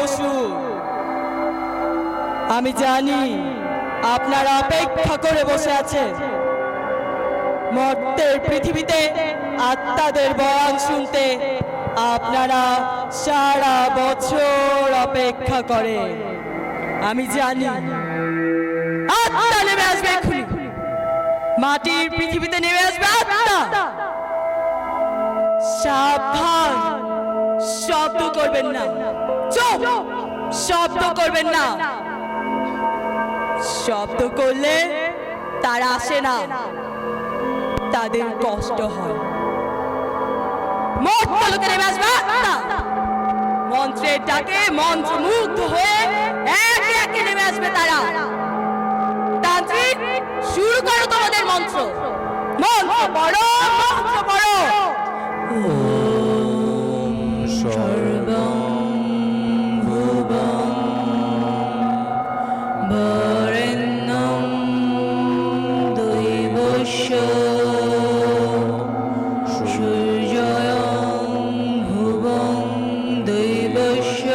বসুন। আমি জানি আপনারা অপেক্ষা করে বসে আছেন মর্তের পৃথিবীতে আত্মাদের বয়ান শুনতে। আপনারা সারা বছর অপেক্ষা করেন। আমি জানি আত্মা নেমে আসবে এক্ষুনি, মাটির পৃথিবীতে নেমে আসবে আত্মা। সাবধান, শব্দ করবেন না, চুপ, শব্দ করবেন না। শব্দ করলে তারা আসে না, তাদের কষ্ট হয়। মর্তলোকে নেমে আসবে আত্মা। মন্ত্রের ডাকে মন্ত্রমুগ্ধ হয়ে একে একে নেমে আসবে তারা। তান্ত্রিক, শুরু করো তোমাদের মন্ত্র। মন্ত্র পড়ো, মন্ত্র পড়ো। সর্বং ভুবং বরেণ্যং দৈবস্য সূর্যং ভুবং দৈবস্য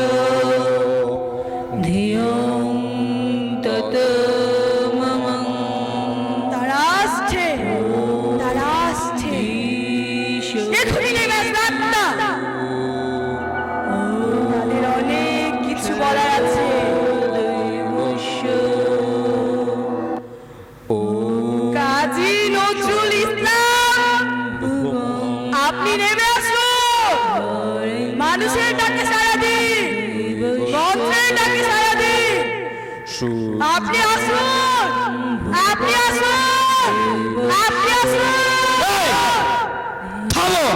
ধিয়ং ততমং। তারা আসছে, তারা আসছে, এখনই নেমে আসবে আত্মা। তাদের অনেক কিছু বলার আছে। কাজী নজরুল ইসলাম, আপনি নেমে আসুন। মানুষের ডাকে সাড়া দিন, মন্ত্রের ডাকে সাড়া দিন। আপনি আসুন, আপনি আসুন, আপনি আসুন। থামো!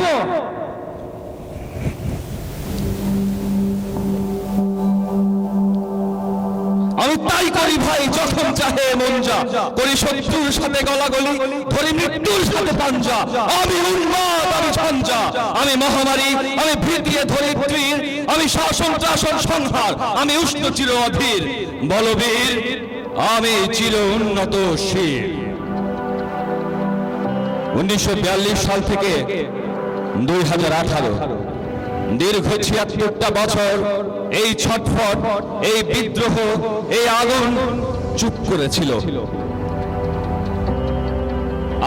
আমি তাই করি ভাই, যখন চাহে মন যা করি, শত্রুর সাথে গলাগলি ধরি, মৃত্যুর সাথে পাঞ্জা। আমি উন্মাদ, আমি ঝঞ্ঝা, আমি মহামারী, আমি ভীতিয়ে ধরিত্রীর, আমি শাসন শাসন সংহার, আমি উষ্ণ চির অধীর বলবীর, আমি চির উন্নত শির। 1942 সাল থেকে 2018 দীর্ঘ 76টা বছর এই ছটফট, এই বিদ্রোহ, এই আগুন চুপ করেছিল।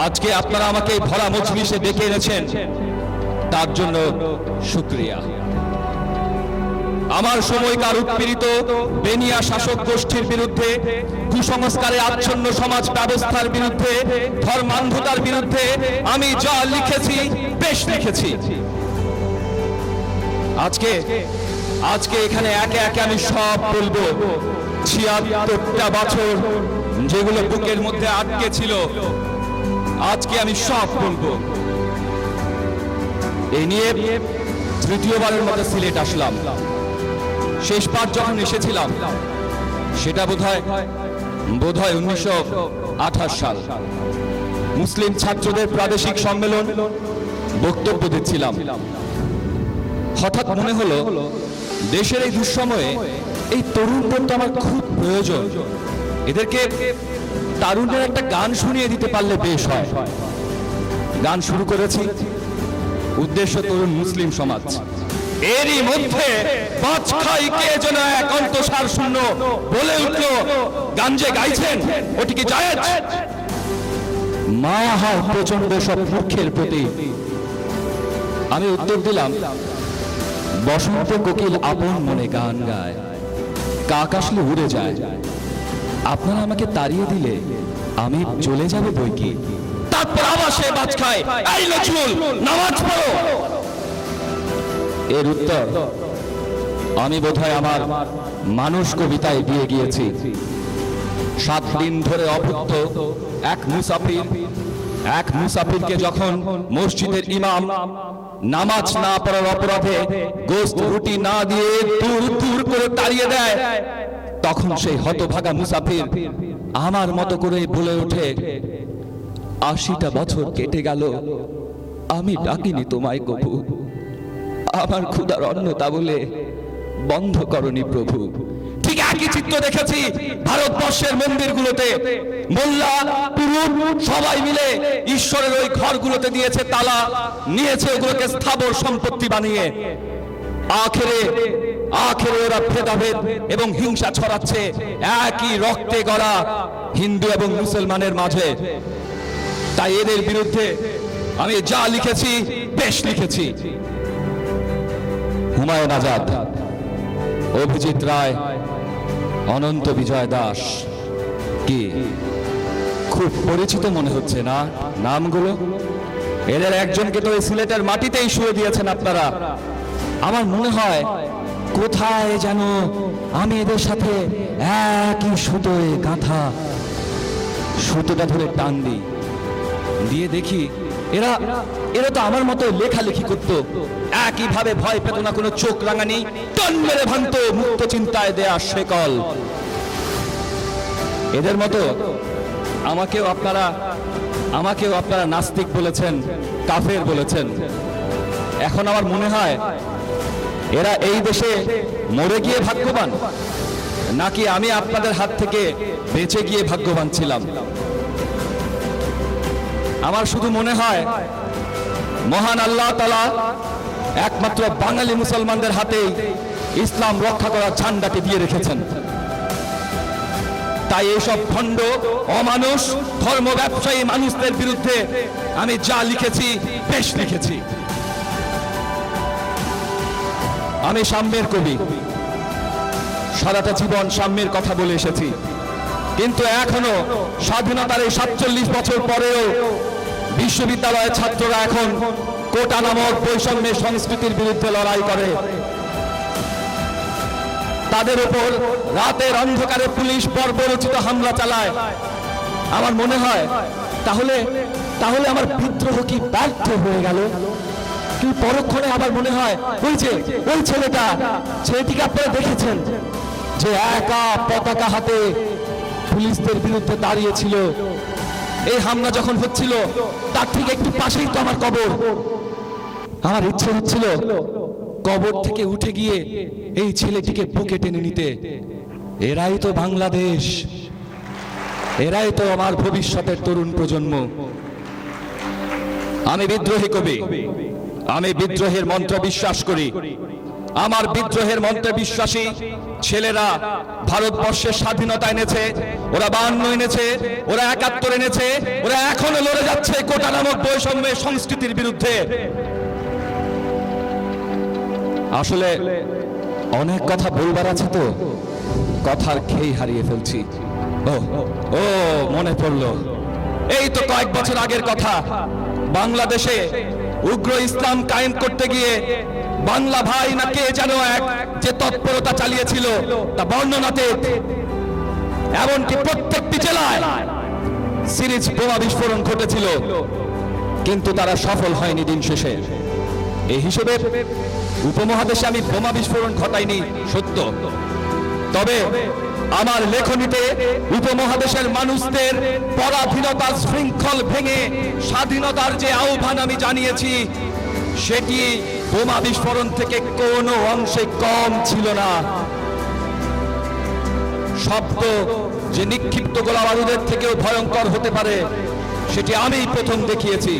আজকে আপনারা আমাকে এই ভরা মজলিসে ডেকে এনেছেন, তার জন্য শুকরিয়া। আমার সময়কার উৎপীড়িত বেনিয়া শাসক গোষ্ঠীর বিরুদ্ধে, কুসংস্কারে আচ্ছন্ন সমাজ ব্যবস্থার বিরুদ্ধে, ধর্মান্ধতার বিরুদ্ধে আমি যা লিখেছি, বেশ লিখেছি। আজকে এখানে একে একে আমি সব বলবো। 76টা বছর যেগুলো বুকের মধ্যে আটকে ছিল, আজকে আমি সব বলবো। এই নিয়ে তৃতীয়বারের মতো সিলেট আসলাম। শেষবার যখন এসেছিলাম সেটা বোধহয় 1928 সাল। মুসলিম ছাত্রদের প্রাদেশিক সম্মেলন, বক্তব্য দিচ্ছিলাম। হঠাৎ মনে হলো দেশের এই দুঃসময়ে এই তরুণদের তো আমার খুব প্রয়োজন। এদেরকে তারুণ্যের একটা গান শুনিয়ে দিতে পারলে বেশ হয়। গান শুরু করেছি, উদ্দেশ্য তরুণ মুসলিম সমাজ। এরই মধ্যে বাজখাই কে যেন এক অন্তঃসার শূন্য বলে উঠল, গান যে গাইছেন ওটি কি জায়েজ? মায়া হয় প্রচন্ড সব মূর্খের প্রতি। আমি উত্তর দিলাম, বসন্ত কোকিল আপন মনে গান গায়, কাক আসলে উড়ে যায়। আপনারা আমাকে তাড়িয়ে দিলে আমি চলে যাব বই কি। তারপর আবার সে বাজ খায়, এই নজরুল নামাজ পড়ো। এর উত্তর আমি বোধহয় আমার মানুষ কবিতায় দিয়ে গিয়েছি। 7 দিন ধরে অভুক্ত এক মুসাফিরকে যখন মসজিদের ইমাম নামাজ না পড়ার অপরাধে গোশত রুটি না দিয়ে দূর দূর করে তাড়িয়ে দেয়, তখন সেই হতভাগা মুসাফির আমার মতো করে বলে ওঠে, 80টা বছর কেটে গেল, আমি ডাকিনি তোমায় কবু, আমার ক্ষুধার অন্নতা বলে বন্ধ করনি প্রভু। ঠিক একই চিত্র দেখেছি ভারতবর্ষের মন্দিরগুলোতে। মোল্লা পুরুত সবাই মিলে ঈশ্বরের ওই ঘরগুলোতে দিয়েছে তালা, নিয়েছে ওগুলোকে স্থাবর সম্পত্তি বানিয়ে। আখেরে আখেরে ওরা ভেদাভেদ এবং হিংসা ছড়াচ্ছে একই রক্তে গড়া হিন্দু এবং মুসলমানের মাঝে। তাই এদের বিরুদ্ধে আমি যা লিখেছি বেশ লিখেছি। হুমায়ুন আজাদ, অভিজিৎ রায়, অনন্ত বিজয় দাস, কি খুব পরিচিত মনে হচ্ছে না নামগুলো? এদের একজনকে তো এই সিলেটের মাটিতেই শুয়ে দিয়েছেন আপনারা। আমার মনে হয় কোথায় যেন আমি এদের সাথে একই সুতোয় গাঁথা। সুতোটা ধরে টান দিই, দিয়ে দেখি এরা এরা তো আমার মতো লেখালেখি করতো, একইভাবে ভয় পেত না, কোনো চোখ রাঙানি, টান মেরে ভাঙত মুক্ত চিন্তায় দেয়া শেকল। এদের মতো আমাকেও আপনারা নাস্তিক বলেছেন, কাফের বলেছেন। এখন আমার মনে হয় এরা এই দেশে মরে গিয়ে ভাগ্যবান, নাকি আমি আপনাদের হাত থেকে বেঁচে গিয়ে ভাগ্যবান ছিলাম। আমার শুধু মনে হয় মহান আল্লাহ তাআলা একমাত্র বাঙালি মুসলমানদের হাতেই ইসলাম রক্ষা করার ঝান্ডাটি দিয়ে রেখেছেন। তাই এসব ভণ্ড অমানুষ ধর্ম ব্যবসায়ী মানুষদের বিরুদ্ধে আমি যা লিখেছি বেশ লিখেছি। আমি সাম্যের কবি, সারাটা জীবন সাম্যের কথা বলে এসেছি, কিন্তু এখনো স্বাধীনতার এই 47 বছর পরেও বিশ্ববিদ্যালয়ের ছাত্ররা এখন কোটা নামক বৈষম্যের সংস্কৃতির বিরুদ্ধে লড়াই করে। তাদের উপর রাতের অন্ধকারে পুলিশ বর্বরোচিত হামলা চালায়। আমার মনে হয় তাহলে আমার বিদ্রোহ কি ব্যর্থ হয়ে গেল? কি পরক্ষণে আমার মনে হয় ওই ছেলেটিকে আপনারা দেখেছেন, যে একা পতাকা হাতে পুলিশদের বিরুদ্ধে দাঁড়িয়েছিল। এই হামলা যখন হচ্ছিল তার ঠিক একটু পাশেই তো আমার কবর। আমার ইচ্ছে হচ্ছিল কবর থেকে উঠে গিয়ে এই ছেলেটিকে বুকে টেনে নিতে। এরাই তো বাংলাদেশ, এরাই তো আমার ভবিষ্যতের তরুণ প্রজন্ম। আমি বিদ্রোহী কবি, আমি বিদ্রোহের মন্ত্রে বিশ্বাস করি। আমার বিদ্রোহের মন্ত্রে বিশ্বাসী ছেলেরা ভারতবর্ষের স্বাধীনতা এনেছে, ওরা 52 এনেছে, ওরা 71 এনেছে, ওরা এখনো লড়ে যাচ্ছে কোটা নামক বৈষম্যের সংস্কৃতির বিরুদ্ধে। আসলে অনেক কথা বলবার আছে, তো কথার খেই হারিয়ে ফেলছি। ও মনে পড়লো, এই তো কয়েক বছর আগের কথা। বাংলাদেশে উগ্র ইসলাম কায়েম করতে গিয়ে বাংলা ভাই না কে যেন এক যে তৎপরতা চালিয়েছিল তা বর্ণনাতে, এমনকি প্রত্যেকটি জেলায় সিরিজ বোমা বিস্ফোরণ ঘটেছিল, কিন্তু তারা সফল হয়নি দিন শেষে। এই হিসেবে উপমহাদেশে আমি বোমা বিস্ফোরণ ঘটাইনি সত্য, তবে আমার লেখনীতে উপমহাদেশের মানুষদের পরাধীনতার শৃঙ্খল ভেঙে স্বাধীনতার যে আহ্বান আমি জানিয়েছি, সেটি বোমা বিস্ফোরণ থেকে কোনো অংশে কম ছিল না। শব্দ যে নিক্ষিপ্ত গোলা বারুদের থেকেও ভয়ঙ্কর হতে পারে, সেটি আমিই প্রথম দেখিয়েছি।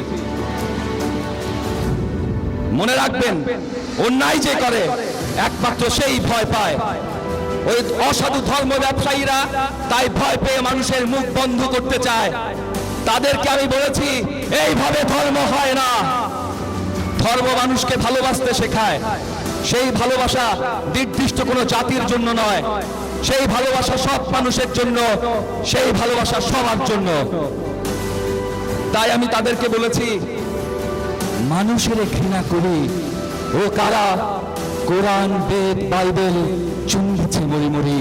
মনে রাখবেন, অন্যায় যে করে একমাত্র সেই ভয় পায়। ওই অসাধু ধর্ম ব্যবসায়ীরা তাই ভয় পেয়ে মানুষের মুখ বন্ধ করতে চায়। তাদেরকে আমি বলেছি, এইভাবে ধর্ম হয় না। ধর্ম মানুষকে ভালোবাসতে শেখায়। সেই ভালোবাসা নির্দিষ্ট কোনো জাতির জন্য নয়, সেই ভালোবাসা সব মানুষের জন্য, সেই ভালোবাসা সবার জন্য। তাই আমি তাদেরকে বলেছি, মানুষের ঘৃণা করি ও কারা কোরআন বেদ বাইবেল চুম্বিছে মরি মরি।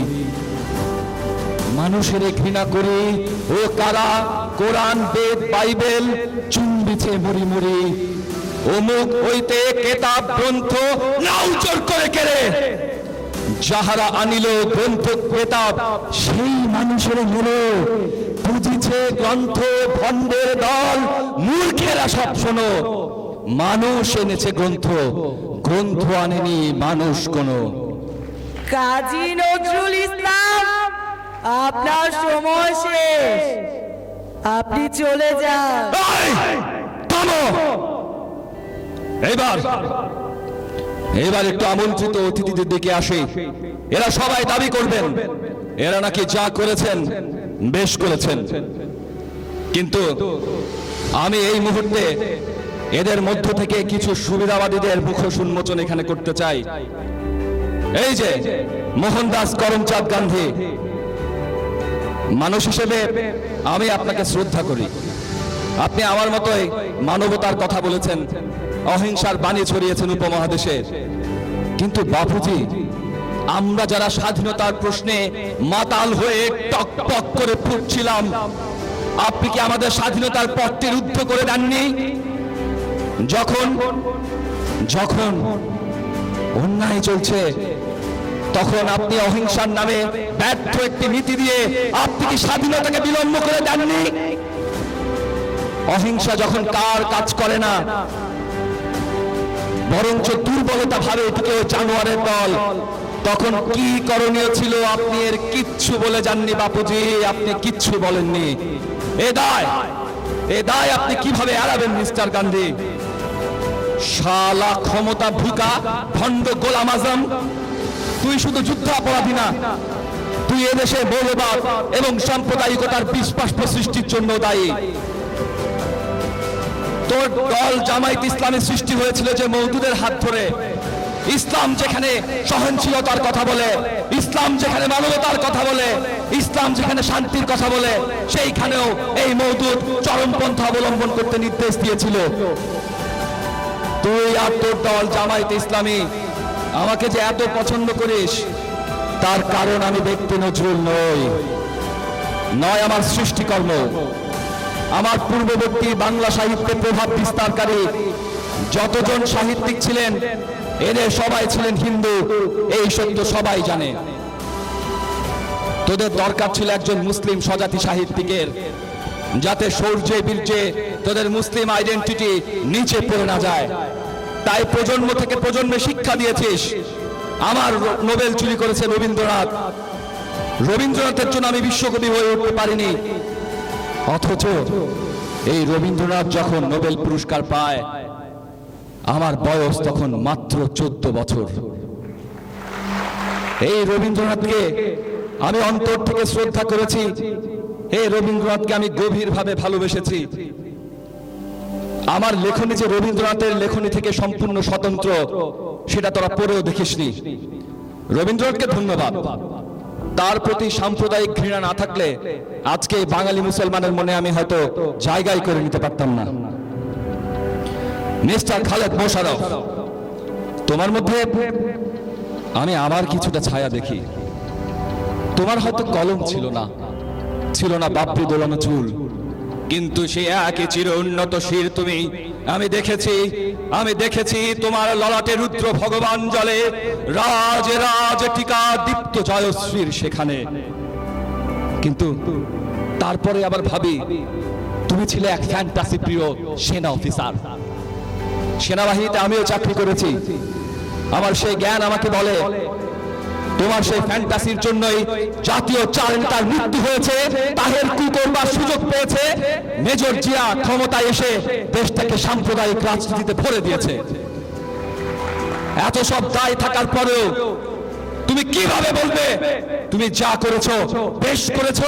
মানুষের ঘৃণা করি ও কারা কোরআন বেদ বাইবেল চুম্বিছে মরি মরি। অমুক হইতে কেতাব গ্রন্থ নাও জোর করে কেড়ে, যাহারা আনিল গ্রন্থ কেতাব সেই মানুষের মেরে। বুঝিছে গ্রন্থ ভণ্ডের দল, মূর্খেরা সব শোনো। মানুষ এনেছে গ্রন্থ, গ্রন্থ আনেনি মানুষ কোনো। কাজী নজরুল ইসলাম, আপনার সময় শেষ, আপনি চলে যান। থামো, এবার এবার একটু আমন্ত্রিত অতিথিদের দিকে আসি। এরা সবাই দাবি করবেন এরা নাকি যা করেছেন বেশ করেছেন, কিন্তু আমি এই মুহূর্তে এদের মধ্য থেকে কিছু সুবিধাবাদীদের মুখোশ উন্মোচন এখানে করতে চাই। এই যে মোহনদাস করমচাঁদ গান্ধী, মানুষ হিসেবে আমি আপনাকে শ্রদ্ধা করি। আপনি আমার মতোই মানবতার কথা বলেছেন, অহিংসার বাণী ছড়িয়েছেন উপমহাদেশে। কিন্তু বাপুজি, আমরা যারা স্বাধীনতার প্রশ্নে মাতাল হয়ে টক টক করে ফুটছিলাম, আপনি কি আমাদের স্বাধীনতার পথটি রুদ্ধ করে দেননি? যখন যখন অন্যায় চলছে তখন আপনি অহিংসার নামে ব্যর্থ একটি নীতি দিয়ে আপনি কি স্বাধীনতাকে বিলম্ব করে দেননি? অহিংসা যখন কার কাজ করে না, বরঞ্চ দুর্বলতা ভাবে এটিকে জানোয়ারের দল, তখন কি করণীয় ছিল আপনি এর কিচ্ছু বলে যাননি বাপুজি, আপনি কিচ্ছু বলেননি। এ দায় আপনি কিভাবে এড়াবেন মিস্টার গান্ধী? শালা ক্ষমতা ভুকা ভণ্ড গোলাম আজম, তুই শুধু যুদ্ধাপরাধী না, তুই এদেশে মৌলবাদ এবং সাম্প্রদায়িকতার বিশ্বাস সৃষ্টির জন্য দায়ী। তোর দল জামায়াত ইসলামের সৃষ্টি হয়েছিল যে মওদুদের হাত ধরে। ইসলাম যেখানে সহনশীলতার কথা বলে, ইসলাম যেখানে মানবতার কথা বলে, ইসলাম যেখানে শান্তির কথা বলে, সেইখানেও এই মওদুদ চরমপন্থা অবলম্বন করতে নির্দেশ দিয়েছিল। তুই আর তোর দল জামায়াত ইসলামী আমাকে যে এত পছন্দ করিস, তার কারণ আমি ব্যক্তি নজরুল নয় আমার সৃষ্টিকর্ম। আমার পূর্ববর্তী বাংলা সাহিত্যে প্রভাব বিস্তারকারী যতজন সাহিত্যিক ছিলেন, এদের সবাই ছিলেন হিন্দু, এই সত্য সবাই জানে। তোদের দরকার ছিল একজন মুসলিম স্বজাতি সাহিত্যিকের, যাতে শৌর্যে বীর্যে তোদের মুসলিম আইডেন্টিটি নিচে পড়ে না যায়। তাই প্রজন্ম থেকে প্রজন্মে শিক্ষা দিয়েছিস। আমার নোবেল চুরি করেছে রবীন্দ্রনাথ। রবীন্দ্রনাথের জন্য আমি বিশ্বকবি হয়ে উঠতে পারিনি, অথচ এই রবীন্দ্রনাথ যখন নোবেল পুরস্কার পায়, আমার বয়স তখন মাত্র 14 বছর। এই রবীন্দ্রনাথকে আমি অন্তর থেকে শ্রদ্ধা করেছি, এই রবীন্দ্রনাথকে আমি গভীরভাবে ভালোবেসেছি। আমার লেখনী যে রবীন্দ্রনাথের লেখনী থেকে সম্পূর্ণ স্বতন্ত্র, সেটা তোরা পড়েও দেখিসনি। রবীন্দ্রনাথকে ধন্যবাদ। তার প্রতি সাম্প্রদায়িক ঘৃণা না থাকলে আজকে বাঙালি মুসলমানের মনে আমি হয়তো জায়গায় করে নিতে পারতাম না। মিস্টার খালেদ মোশাররফ, তোমার মধ্যে আমি আবার কিছুটা ছায়া দেখি। তোমার হয়তো কলম ছিল না বাপরি দোলানো চুল, কিন্তু সে একই চির উন্নত শির তুমি। আমি দেখেছি তোমার ললাটে রুদ্র ভগবান জলে রাজ রাজ টিকা দীপ্ত জয়শ্রীর সেখানে। কিন্তু তারপরে আবার ভাবি, তুমি ছিলে এক ফ্যান্টাসি প্রিয় সেনা অফিসার। সেনাবাহিনীতে আমিও চাকরি করেছি। আমার সেই জ্ঞান আমাকে বলে, তোমার সেই ফ্যান্টাসির জন্যই জাতীয় চার নেতার মৃত্যু হয়েছে, তাহের কু করবার সুযোগ পেয়েছে, মেজর জিয়া ক্ষমতায় এসে দেশটাকে সাম্প্রদায়িক রাজনীতিতে ভরে দিয়েছে। এত সব দায় থাকার পরেও তুমি কিভাবে বলবে তুমি যা করেছো বেশ করেছো?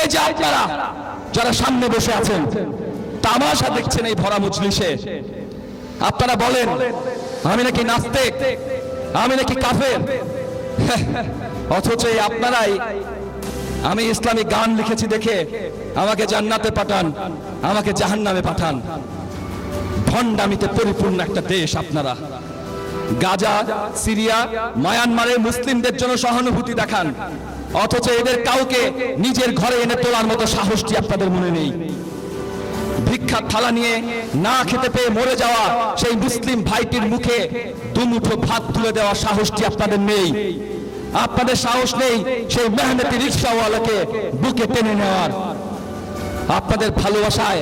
এই যে আপনারা যারা সামনে বসে আছেন, তামাশা দেখছেন এই ভরা মজলিসে, আপনারা বলেন আমি নাকি নাস্তিক, আমি নাকি কাফের, অথচ আপনারাই আমি ইসলামী গান লিখেছি দেখে আমাকে জান্নাতে পাঠান, আমাকে জাহান্নামে পাঠান। ভণ্ডামিতে পরিপূর্ণ একটা দেশ আপনারা। গাজা, সিরিয়া, মায়ানমারে মুসলিমদের জন্য সহানুভূতি দেখান, অথচ এদের কাউকে নিজের ঘরে এনে তোলার মতো সাহসটি আপনাদের মনে নেই। ভিক্ষার থালা নিয়ে না খেতে পেয়ে মরে যাওয়া সেই মুসলিম ভাইটির মুখে দুমুঠো ভাত তুলে দেওয়া সাহসটি আপনাদের নেই। আপনাদের সাহস নেই সেই মেহনতি রিকশাওয়ালাকে বুকে টেনে নেওয়ার। আপনাদের ভালোবাসায়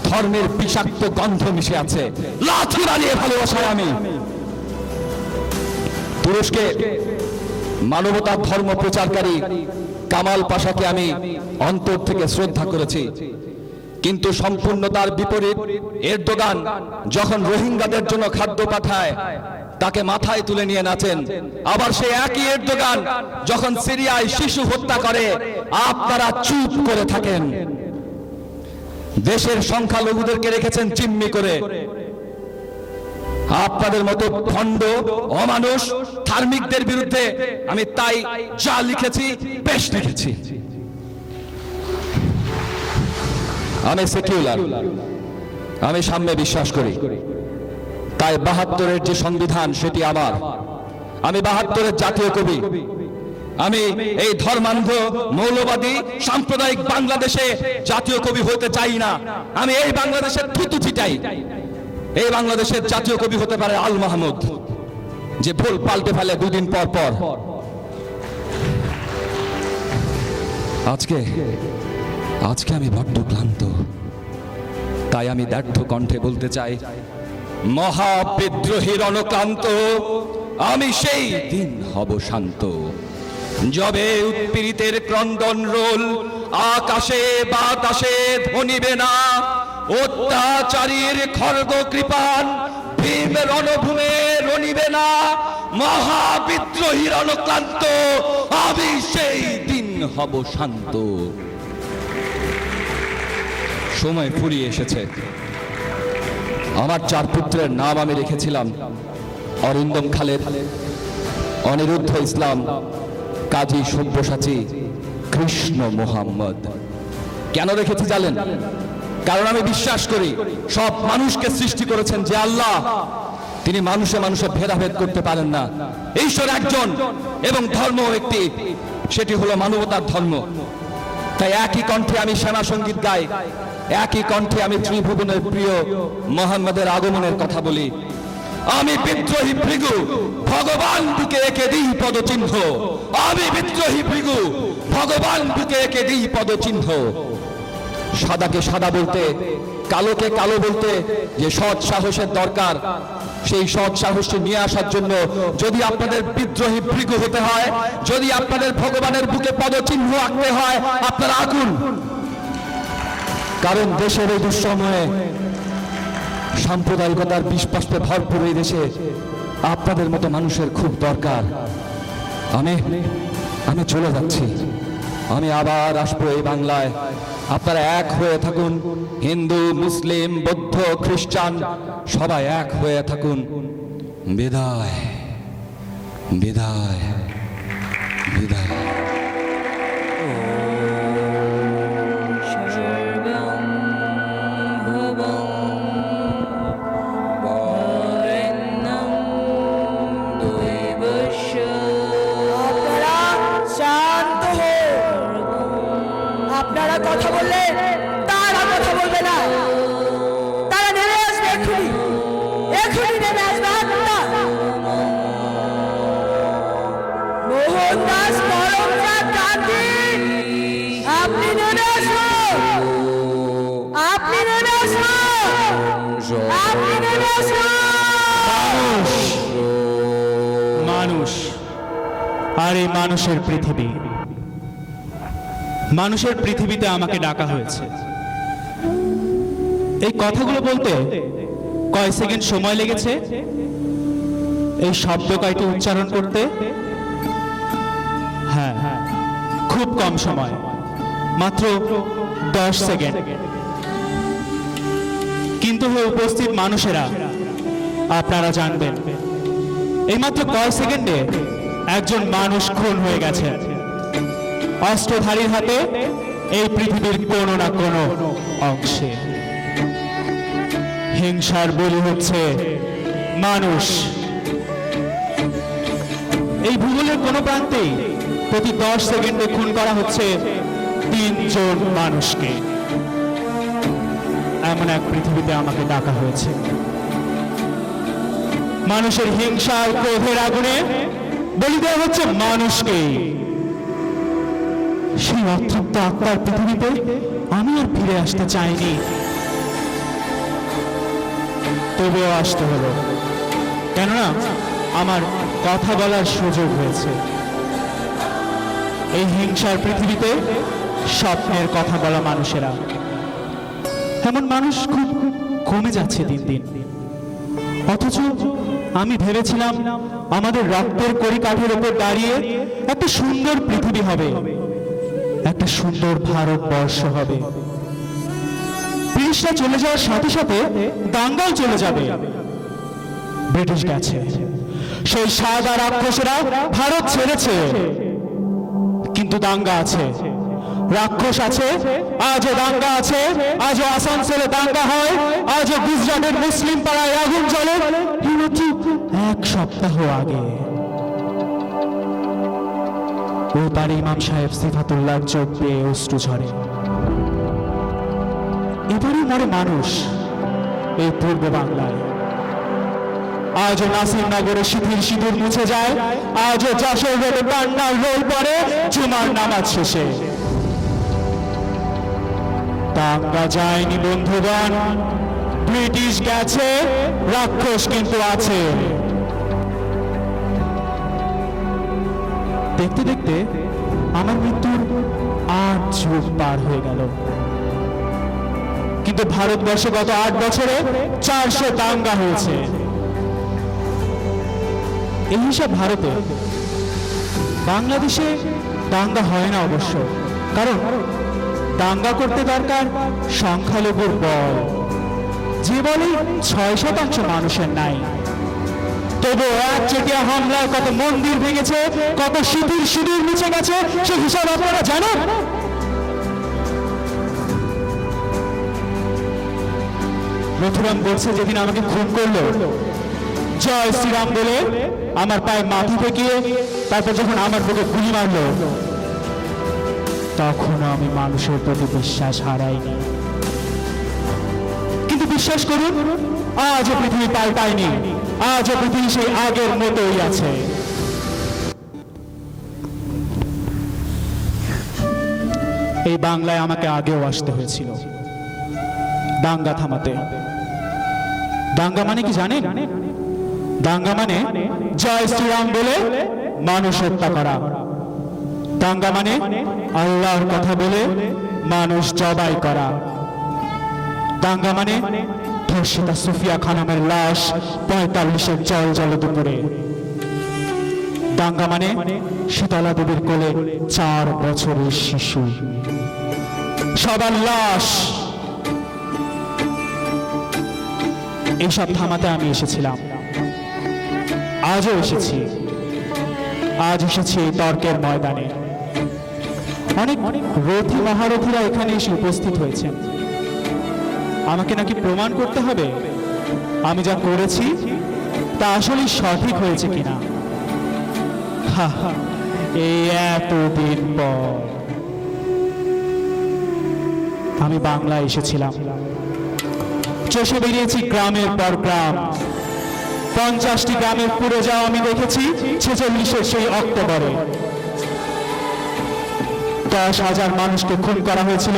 ধর্মের বিষাক্ত গন্ধ মিশে আছে। লাথি মারিয়ে ভালোবাসায় আমি তুরস্কে মানবতার ধর্ম প্রচারকারী কামাল পাশাকে আমি অন্তর থেকে শ্রদ্ধা করেছি, কিন্তু সম্পূর্ণ তার বিপরীত এরদোগান যখন রোহিঙ্গাদের জন্য খাদ্য পাঠায়, তাকে মাথায় তুলে নিয়ে নাচেন। আবার সেই একই এরদোগান যখন সিরিয়ায় শিশু হত্যা করে আপনারা চুপ করে থাকেন। দেশের সংখ্যালঘুদেরকে রেখেছেন জিম্মি করে। আপনাদের মতো ভণ্ড অমানুষ ধার্মিকদের বিরুদ্ধে আমি তাই যা লিখেছি বেশ লিখেছি। আমি সেকুলার, আমি সাম্যে বিশ্বাস করি, তাই ৭২-এর যে সংবিধান সেটি আমার। আমি ৭২-এর জাতীয় কবি। আমি এই ধর্মান্ধ মৌলবাদী সাম্প্রদায়িক বাংলাদেশে জাতীয় কবি হতে চাই না। আমি এই বাংলাদেশের থুতু ছিটাই। এই বাংলাদেশের জাতীয় কবি হতে পারে আল মাহমুদ, যে ভুল পাল্টে ফেলে দুদিন পর পর। আজকে আমি বড্ড ক্লান্ত, তাই আমি ব্যর্থ কণ্ঠে বলতে চাই, মহাবিদ্রোহীর রণক্লান্ত আমি সেই দিন হব শান্ত, যবে উৎপীড়িতের ক্রন্দন রোল আকাশে বাতাসে ধ্বনিবে না, অত্যাচারীর খর্গ কৃপান ভীম রণভূমে রণিবে না, মহাবিদ্রোহীর রণক্লান্ত আমি সেই দিন হব শান্ত। সময় ফুরিয়ে এসেছে। আমার 4 পুত্রের নাম আমি রেখেছিলাম অরিন্দম খালেদ, অনিরুদ্ধ ইসলাম, কাজী সব্যসাচী, কৃষ্ণ মোহাম্মদ। কেন রেখেছি জানেন? কারণ আমি বিশ্বাস করি সব মানুষকে সৃষ্টি করেছেন যে আল্লাহ, তিনি মানুষে মানুষে ভেদাভেদ করতে পারেন না। ঈশ্বর একজন এবং ধর্ম একটি, সেটি হলো মানবতার ধর্ম। তাই একই কণ্ঠে আমি সেনা সঙ্গীত গাই, একই কণ্ঠে আমি ত্রিভুবনের প্রিয় মোহাম্মদের আগমনের কথা বলি। আমি বিদ্রোহী ভৃগু, ভগবান বুকে এঁকে দিই পদচিহ্ন। আমি বিদ্রোহী ভৃগু, ভগবান বুকে এঁকে দিই পদচিহ্ন। সাদাকে সাদা বলতে, কালোকে কালো বলতে যে সৎ সাহসের দরকার, সেই সৎ সাহসটি নিয়ে আসার জন্য যদি আপনাদের বিদ্রোহী ভৃগু হতে হয়, যদি আপনাদের ভগবানের বুকে পদচিহ্ন আঁকতে হয়, আপনারা আঁকুন। কারণ দেশের এই দুঃসময়ে সাম্প্রদায়িকতার বিষবাষ্পে ভরপুর এই দেশে আপনাদের মতো মানুষের খুব দরকার। আমি চলে যাচ্ছি, আমি আবার আসবো এই বাংলায়। আপনারা এক হয়ে থাকুন, হিন্দু মুসলিম বৌদ্ধ খ্রিস্টান সবাই এক হয়ে থাকুন। বিদায় বিদায় বিদায়। সর্বং ভুবং বরেণ্যং দেবস্য আপনারা শান্ত হয়ে, আপনারা কথা বললে তারা কথা বলবে না, তারা নেমে আসবে এক্ষুনি, এক্ষুনি নেমে আসবে। মোহনদাস করমচাঁদ গান্ধী, আপনি নেমে আসুন, আপনি নেমে আসুন, আপনি নেমে আসুন। মানুষ আর এই মানুষের পৃথিবী, মানুষের পৃথিবীতে আমাকে ডাকা হয়েছে। এই কথাগুলো বলতে কয় সেকেন্ড সময় লেগেছে, এই শব্দ কয়টি উচ্চারণ করতে? হ্যাঁ, খুব কম সময়, মাত্র 10 সেকেন্ড। কিন্তু হে উপস্থিত মানুষেরা, আপনারা জানবেন এই মাত্র কয় সেকেন্ডে একজন মানুষ খুন হয়ে গেছে অস্ত্রধারীর হাতে, এই পৃথিবীর কোনো না কোনো অংশে। হিংসার বলি হচ্ছে মানুষ। এই ভূগোলের কোনো প্রান্তেই প্রতি 10 সেকেন্ডে খুন করা হচ্ছে 3 জন মানুষকে। এমন এক পৃথিবীতে আমাকে ডাকা হয়েছে। মানুষের হিংসা আর ক্রোধের আগুনে বলি দেওয়া হচ্ছে মানুষকে। সেই অতৃপ্ত আত্মার পৃথিবীতে আমি আর ফিরে আসতে চাইনি, তবুও আসতে হলো, কেননা আমার কথা বলার সুযোগ হয়েছে। এই হিংসার পৃথিবীতে স্বপ্নের কথা বলা মানুষেরা, এমন মানুষ খুব কমে যাচ্ছে দিন দিন। অথচ আমি ভেবেছিলাম আমাদের রক্তের কড়িকাঠের উপর দাঁড়িয়ে একটা সুন্দর পৃথিবী হবে, একটা সুন্দর ভারতবর্ষ হবে। ব্রিটিশরা চলে যাওয়ার সাথে সাথে দাঙ্গাও চলে যাবে। ব্রিটিশ গেছে, সেই সাদা রাক্ষসেরা ভারত ছেড়েছে, কিন্তু দাঙ্গা আছে, রাক্ষস আছে, আজও দাঙ্গা আছে, আজও আসানসোলে দাঙ্গা হয়, আজও গুজরাটের মুসলিম পাড়ায় আগুন জ্বলে। এক সপ্তাহ আগে ওই পারে ইমাম সাহেব সিফাতুল্লাহ চোখ দিয়ে অশ্রু ঝরে। এবারই মরে মানুষ এই পূর্ব বাংলায়। আজও নাসিরনগরে শিথিল সিঁদুর মুছে যায়, আজও যশোর রোডে কান্নার রোল পড়ে জুমার নামাজ শেষে। দাঙ্গা যায়নি বন্ধুগণ, ব্রিটিশ গেছে, রাক্ষস কিন্তু আছে। দেখতে দেখতে আমার মৃত্যুর 8 যুগ পার হয়ে গেল, কিন্তু ভারতবর্ষে গত 8 বছরে 400 দাঙ্গা হয়েছে। এই হিসাব ভারতে, বাংলাদেশে দাঙ্গা হয় না অবশ্য, কারণ দাঙ্গা করতে দরকার সংখ্যালঘুর বল, যে বলে 6% মানুষের নাই। তবু একচেটিয়া হামলায় কত মন্দির ভেঙেছে, কত শিথিল সিঁদুর মুছে গেছে, সে হিসাব আপনারা জানেন? মথুরাম বলছে যেদিন আমাকে খুন করলো, জয় শ্রীরাম বলে আমার পায়ে মাথা ঠেকিয়ে তারপর যখন আমার বুকে গুলি মারলো, তখনও আমি মানুষের প্রতি বিশ্বাস হারাইনি। কিন্তু বিশ্বাস করুন, আজও পৃথিবী পাল্টায়নি, আজও পৃথিবী সেই আগের মতোই আছে। এই বাংলায় আমাকে আগেও আসতে হয়েছিল দাঙ্গা থামাতে। দাঙ্গা মানে কি জানেন? দাঙ্গা মানে জয় শ্রীরাম বলে মানুষ হত্যা করা। দাঙ্গা মানে আল্লাহর কথা বলে মানুষ জবাই করা। দাঙ্গা মানে ধর্ষিতা সুফিয়া খানমের লাশ 45-এর জল জল দুপুরে। দাঙ্গা মানে শীতলা দেবীর কোলে 4 বছরের শিশু, সবার লাশ। এইসব থামাতে আমি এসেছিলাম, আজও এসেছি। আজ এসেছি তর্কের ময়দানে। অনেক রথী মহারথীরা এখানে এসে উপস্থিত হয়েছেন। আমাকে নাকি প্রমাণ করতে হবে আমি যা করেছি তা আসলে সঠিক হয়েছে কিনা। এই এতদিন পর আমি বাংলায় এসেছিলাম, চষে বেরিয়েছি গ্রামের পর গ্রাম। 50টি গ্রামের পুরো যাওয়া আমি দেখেছি 46-এর সেই অক্টোবরে। 10,000 মানুষকে খুন করা হয়েছিল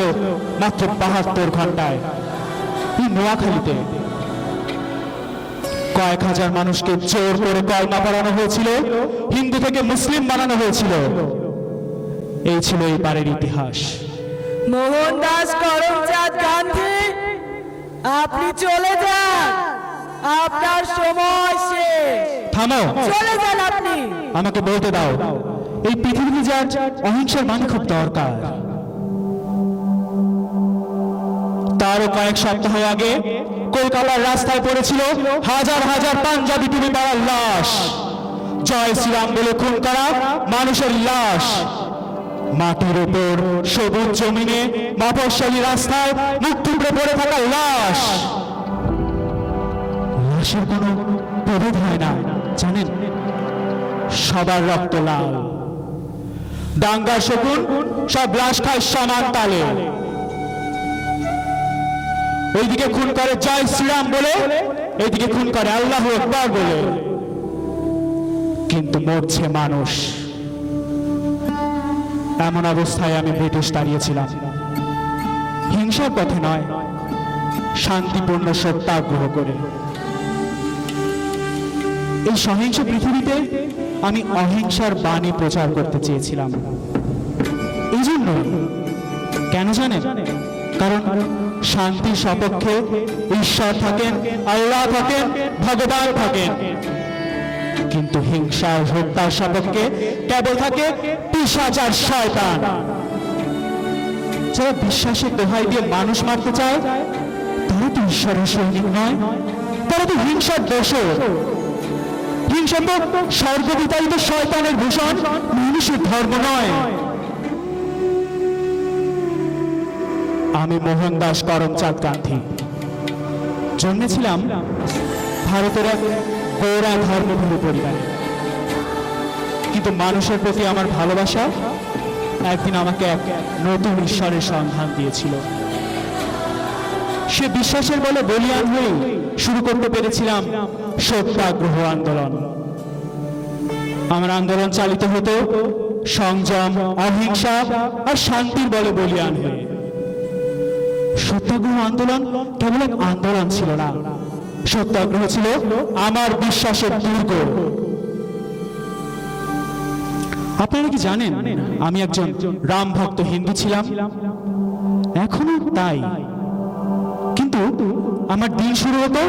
মাত্র 72 ঘন্টায়। এই নোয়াখালীতে কয়েক হাজার মানুষকে জোর করে কলমা পড়ানো হয়েছিল, হিন্দু থেকে মুসলিম বানানো হয়েছিল। এই ছিল এই পারের ইতিহাস। মোহনদাস করমচাঁদ গান্ধী, আপনি চলে যান, আপনার সময় শেষ। থামো, চলে যান আপনি। আমাকে বলতে দাও, এই পৃথিবীতে যার অহিংসার মান খুব দরকার। তারও কয়েক সপ্তাহ আগে কলকাতার রাস্তায় পড়েছিল হাজার হাজার পাঞ্জাবি টুপি পরার লাশ। জয় শ্রীরাম বলে খুন করা মানুষের লাশ। মাটির উপর সবুজ জমিনে মফস্বলী রাস্তায় মুখ টুকরে পড়ে থাকা লাশ। লাশের কোনো প্রভেদ হয় না জানেন, সবার রক্ত লাল। দাঙ্গার শকুন সব লাশ খায় সমান তালে। ওইদিকে খুন করে জয় শ্রীরাম বলে, এইদিকে খুন করে আল্লাহু আকবার বলে, কিন্তু মরছে মানুষ। এমন অবস্থায় আমি ব্রিটিশ দাঁড়িয়েছিলাম, হিংসার পথে নয়, শান্তিপূর্ণ সত্যাগ্রহ করে। এই সহিংস পৃথিবীতে আমি অহিংসার বাণী প্রচার করতে চেয়েছিলাম। এই জন্য কেন জানেন? কারণ শান্তির সপক্ষে ঈশ্বর থাকেন, আল্লাহ থাকেন, ভগবান থাকেন। কিন্তু হিংসা ও হত্যার সপক্ষে কেবল থাকে পিশাচ আর শয়তান। যারা বিশ্বাসের দোহাই দিয়ে মানুষ মারতে চায় তারা তো ঈশ্বরের সৈনিক নয়, তারা তো হিংসার দোষর। হিংসা তো সর্ববিতাড়িত শয়তানের ভূষণ, মানুষের ধর্ম নয়। আমি মোহনদাস করমচাঁদ গান্ধী, জন্মেছিলাম ভারতের এক গৌড়া ধর্মভূমি পরিবারে। কিন্তু মানুষের প্রতি আমার ভালোবাসা একদিন আমাকে এক নতুন ঈশ্বরের সন্ধান দিয়েছিল। সে বিশ্বাসের বলে বলিয়ান হয়ে শুরু করতে পেরেছিলাম সত্যাগ্রহ আন্দোলন। আমার আন্দোলন চালিত হতো সংযম, অহিংসা আর শান্তির বলে বলিয়ান হয়ে। সত্যাগ্রহ আন্দোলন কেবল এক আন্দোলন ছিল না, সত্যাগ্রহ ছিল আমার বিশ্বাসের দুর্গ। আপনারা কি জানেন আমি একজন রাম ভক্ত হিন্দু ছিলাম, এখনো তাই। কিন্তু আমার দিন শুরু হতো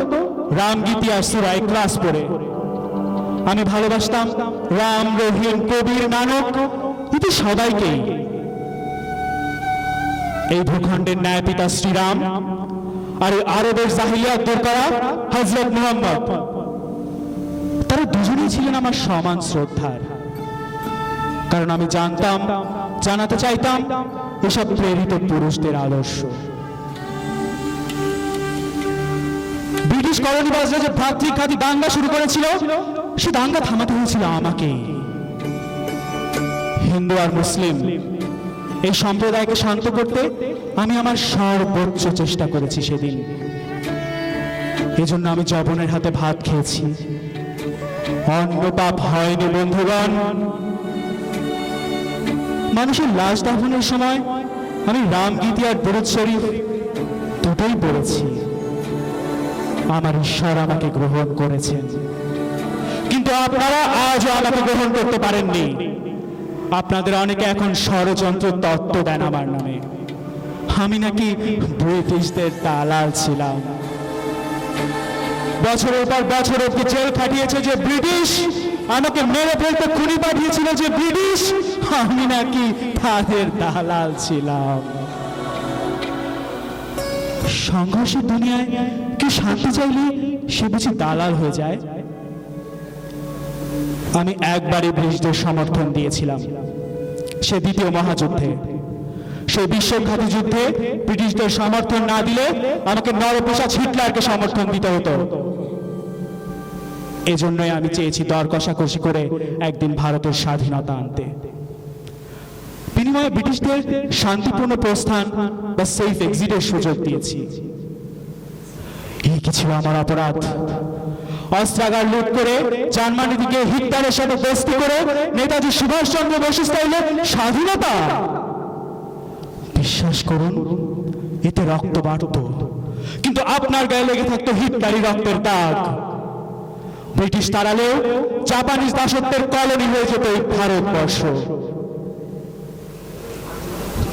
রামগীতি আর সূরা ইখলাস পড়ে। আমি ভালোবাসতাম রাম, রহিম, কবির, নানক ইতি সবাইকেই। এই ভূখণ্ডের ন্যায় পিতা শ্রীরাম আর আরবের জাহিলিয়াত দূর করা হযরত মুহাম্মদ, তারা দুজনেই ছিলেন আমার সমান শ্রদ্ধার। কারণ আমি জানতাম, জানাতে চাইতাম এসব প্রেরিত পুরুষদের আদর্শ। ব্রিটিশ কলোনিবাজরা যে ভ্রাতৃঘাতী দাঙ্গা শুরু করেছিল, সে দাঙ্গা থামাতে হয়েছিল আমাকে। হিন্দু আর মুসলিম এই সম্প্রদায়কে শান্ত করতে আমি আমার সর্বোচ্চ চেষ্টা করেছি সেদিন। এজন্য আমি যবনের হাতে ভাত খেয়েছি, অন্য পাপ হয়নি বন্ধুগণ। মানুষের লাশ দাফনের সময় আমি রামগীতি আর দুরূদ শরীফ দুটোই পড়েছি। আমার ঈশ্বর আমাকে গ্রহণ করেছেন, কিন্তু আপনারা আজও আমাকে গ্রহণ করতে পারেননি। আপনাদের অনেকে এখন ষড়যন্ত্র তত্ত্ব দেন আমার নামে। আমি নাকি ব্রিটিশদের দালাল ছিলাম। বছরের পর বছর অব্দি জেল খাটিয়েছে যে ব্রিটিশ, আমাকে মেরে ফেলতে খুনি পাঠিয়েছিল যে ব্রিটিশ, আমি নাকি তাদের দালাল ছিলাম। সংঘর্ষের দুনিয়ায় কি শান্তি চাইলে সে বুঝি দালাল হয়ে যায়? আমি একবারই ব্রিটিশদের সমর্থন দিয়েছিলাম, সে দ্বিতীয় মহাযুদ্ধে। সেই বিশ্বঘাতী যুদ্ধে ব্রিটিশদের সমর্থন না দিলে আমাকে নরপিশাচ হিটলারকে সমর্থন দিতে হতো। এজন্যই আমি চেয়েছি দর কষাকষি করে একদিন ভারতের স্বাধীনতা আনতে। বিনিময়ে ব্রিটিশদের শান্তিপূর্ণ প্রস্থান বা সেফ এক্সিটের সুযোগ দিয়েছি। এই কি ছিল আমার অপরাধ? অস্ত্রাগার লুট করে জার্মানি দিকে হিটলারের সাথে দোস্তি করে নেতাজি সুভাষচন্দ্র বসু স্টাইলে স্বাধীনতা? বিশ্বাস করুন, এতে রক্ত বাড়ত, কিন্তু আপনার গায়ে লেগে থাকতো হিটলারি রক্তের দাগ। ব্রিটিশ তাড়ালেও জাপানিজ দাসত্বের কলোনি হয়ে যেত এই ভারতবর্ষ।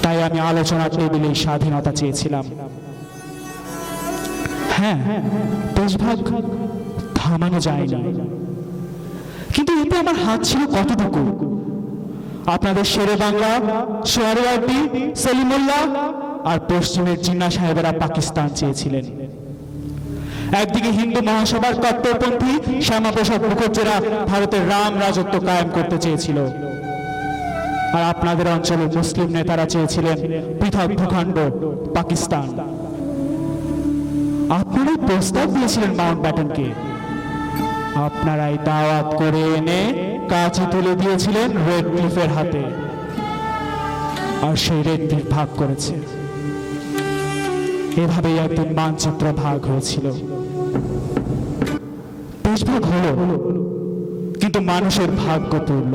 তাই আমি আলোচনার টেবিলে স্বাধীনতা চেয়েছিলাম। হ্যাঁ, দেশভাগ থামানো যায়নি, কিন্তু এতে আমার হাত ছিল কতটুকু? আপনাদের শেরে বাংলা, সোহরাওয়ার্দী, সলিমুল্লাহ আর পশ্চিমের জিন্না সাহেবেরা পাকিস্তান চেয়েছিলেন। একদিকে হিন্দু মহাসভার কট্টরপন্থী শ্যামাপ্রসাদ মুখার্জিরা ভারতের রাম রাজত্ব কায়েম করতে চেয়েছিল, আর আপনাদের অঞ্চলের মুসলিম নেতারা চেয়েছিলেন পৃথক ভূখণ্ড পাকিস্তান। আপনারাই প্রস্তাব দিয়েছিলেন মাউন্টব্যাটেনকে, আপনারাই দাওয়াত করে এনে কাছে তুলে দিয়েছিলেন রেড ক্লিফের হাতে, আর সেই রেড ক্লিফ ভাগ করেছে। এভাবেই একদিন মানচিত্র ভাগ হয়েছিল। দেশভাগ হলো, কিন্তু মানুষের ভাগ্য পড়ল।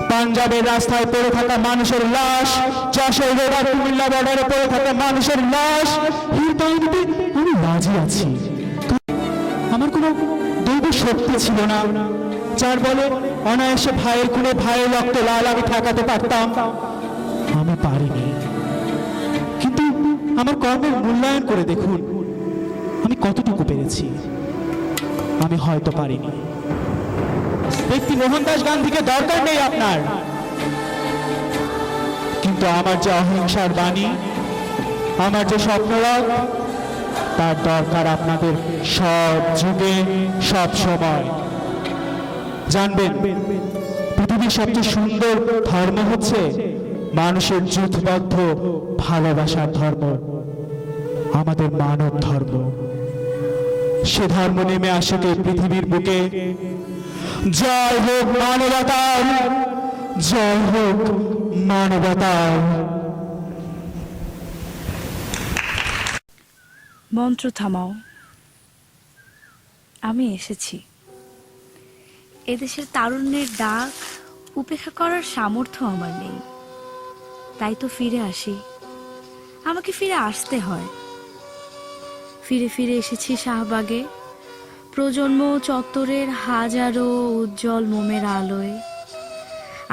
পাঞ্জাবের রাস্তায় পড়ে থাকা মানুষের লাশ, যশোর রোড আর কুমিল্লা বর্ডারে পড়ে থাকা মানুষের লাশ হিরবাহিনীতে আমি রাজি আছি। আমার কোনো দৈব শক্তি ছিল না যার বলে অনায়াসে ভাইয়ের খুনে ভাইয়ের রক্ত লাল আমি ঠেকাতে পারতাম। আমি পারিনি, কিন্তু আমার কর্মের মূল্যায়ন করে দেখুন আমি কতটুকু পেরেছি। আমি হয়তো পারিনি, ব্যক্তি মোহনদাস গান্ধীকে দরকার নেই আপনার, কিন্তু আমার যে অহিংসার বাণী, আমার যে স্বপ্নরাগ, তার দরকার আপনাদের সব যুগে সব সময়। জানবেন, পৃথিবীর সবচেয়ে সুন্দর ধর্ম হচ্ছে মানুষের যুদ্ধবদ্ধ ভালোবাসার ধর্ম, আমাদের মানব ধর্ম। সে ধর্ম নেমে আসে পৃথিবীর বুকে। জয় হোক মানবতার, জয় হোক মানবতার। মন্ত্র থামাও, আমি এসেছি। এদেশের তারুণ্যের ডাক উপেক্ষা করার সামর্থ্য আমার নেই, তাই তো ফিরে আসি। আমাকে ফিরে আসতে হয়। ফিরে ফিরে এসেছি শাহবাগে, প্রজন্ম চত্বরের হাজারো উজ্জ্বল মোমের আলোয়।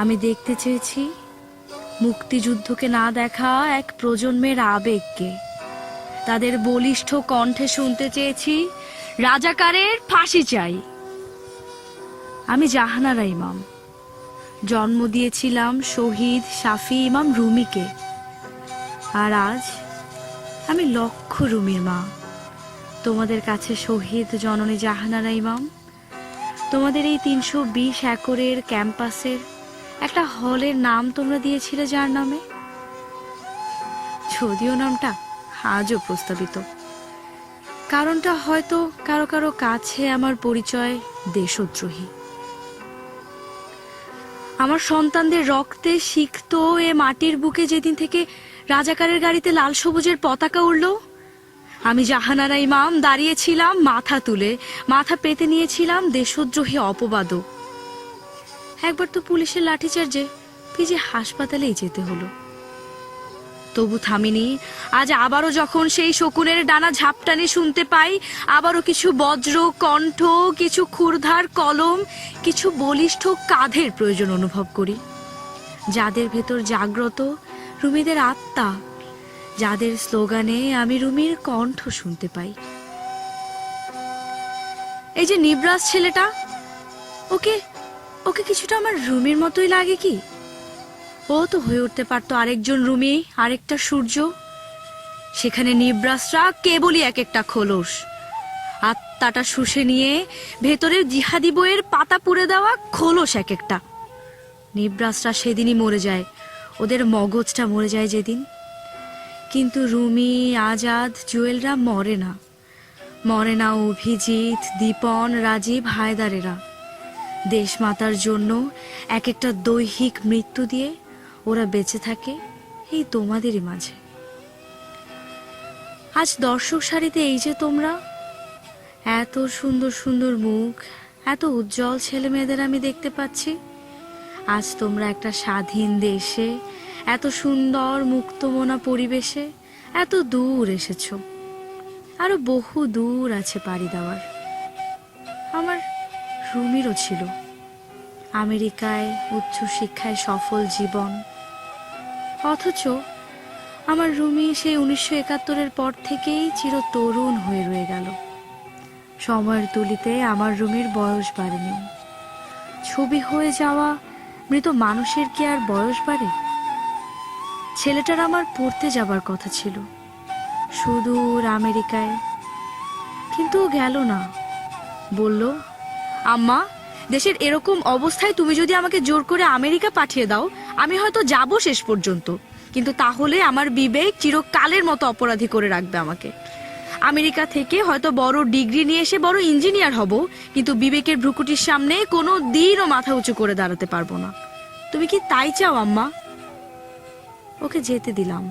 আমি দেখতে চেয়েছি মুক্তিযুদ্ধকে না দেখা এক প্রজন্মের আবেগকে। তাদের বলিষ্ঠ কণ্ঠে শুনতে চেয়েছি রাজাকারের ফাঁসি চাই। আমি জাহানারা ইমাম, জন্ম দিয়েছিলাম শহীদ শাফি ইমাম রুমিকে। আর আজ আমি লক্ষ রুমির মা, তোমাদের কাছে শহীদ জননী জাহানারা ইমাম। তোমাদের এই 320 একরের ক্যাম্পাসের একটা হলের নাম তোমরা দিয়েছিলে যার নামে, যদিও নামটা আজও প্রস্তাবিত। কারণটা হয়তো কারো কারো কাছে আমার পরিচয় দেশদ্রোহী। আমার সন্তানদের রক্তে সিক্ত এ মাটির বুকে যেদিন থেকে রাজাকারের গাড়িতে লাল সবুজের পতাকা উড়ল, আমি জাহানারা ইমাম দাঁড়িয়েছিলাম মাথা তুলে, মাথা পেতে নিয়েছিলাম দেশদ্রোহী অপবাদও। একবার তো পুলিশের লাঠিচার্জে ভিজে হাসপাতালেই যেতে হলো, তবু থামিনি। আজ আবারও যখন সেই শকুনের ডানা ঝাপটানি শুনতে পাই, আবারও কিছু বজ্র কণ্ঠ, কিছু ক্ষুরধার কলম, কিছু বলিষ্ঠ কাঁধের প্রয়োজন অনুভব করি, যাদের ভেতর জাগ্রত রুমিদের আত্মা, যাদের স্লোগানে আমি রুমির কণ্ঠ শুনতে পাই। এই যে নিবরাজ ছেলেটা, ওকে ওকে কিছুটা আমার রুমির মতোই লাগে কি? ও তো হয়ে উঠতে পারতো আরেকজন রুমি, আরেকটা সূর্য। সেখানে নিবরাসরা কেবলই এক একটা খোলস, আত্মাটা শুষে নিয়ে ভেতরের জিহাদি বইয়ের পাতা পুড়ে দেওয়া খোলস এক একটা। নিবরাসরা সেদিনই মরে যায়, ওদের মগজটা মরে যায় যেদিন। কিন্তু রুমি, আজাদ, জুয়েলরা মরে না, মরে না অভিজিৎ, দীপন, রাজীব, হায়দারেরা। দেশমাতার জন্য এক একটা দৈহিক মৃত্যু দিয়ে ওরা বেঁচে থাকে এই তোমাদেরই মাঝে। আজ দর্শক সারিতে এই যে তোমরা, এত সুন্দর সুন্দর মুখ, এত উজ্জ্বল ছেলে মেয়েদের আমি দেখতে পাচ্ছি। আজ তোমরা একটা স্বাধীন দেশে, এত সুন্দর মুক্তমনা পরিবেশে এত দূর এসেছো। আরো বহু দূর আছে পাড়ি দেওয়ার। আমার রুমিরও ছিল আমেরিকায় উচ্চ শিক্ষায় সফল জীবন, অথচ আমার রুমি সেই 1971-এর পর থেকেই চির তরুণ হয়ে রয়ে গেল। সময়ের তুলিতে আমার রুমির বয়স বাড়েনি। ছবি হয়ে যাওয়া মৃত মানুষের কি আর বয়স বাড়ে? ছেলেটার আমার পড়তে যাবার কথা ছিল সুদূর আমেরিকায়, কিন্তু ও গেল না। বলল, আম্মা, দেশের এরকম অবস্থায় তুমি যদি আমাকে জোর করে আমেরিকা পাঠিয়ে দাও, আমি হয়তো যাব শেষ পর্যন্ত, কিন্তু তাহলে আমার বিবেক চিরকালের মতো অপরাধী করে রাখবে আমাকে। আমেরিকা থেকে হয়তো বড় ডিগ্রি নিয়ে এসে বড় ইঞ্জিনিয়ার হব, কিন্তু বিবেকের ভ্রুকুটির সামনে কোনো দিনও মাথা উঁচু করে দাঁড়াতে পারবো না। তুমি কি তাই চাও আম্মা? ওকে যেতে দিলাম।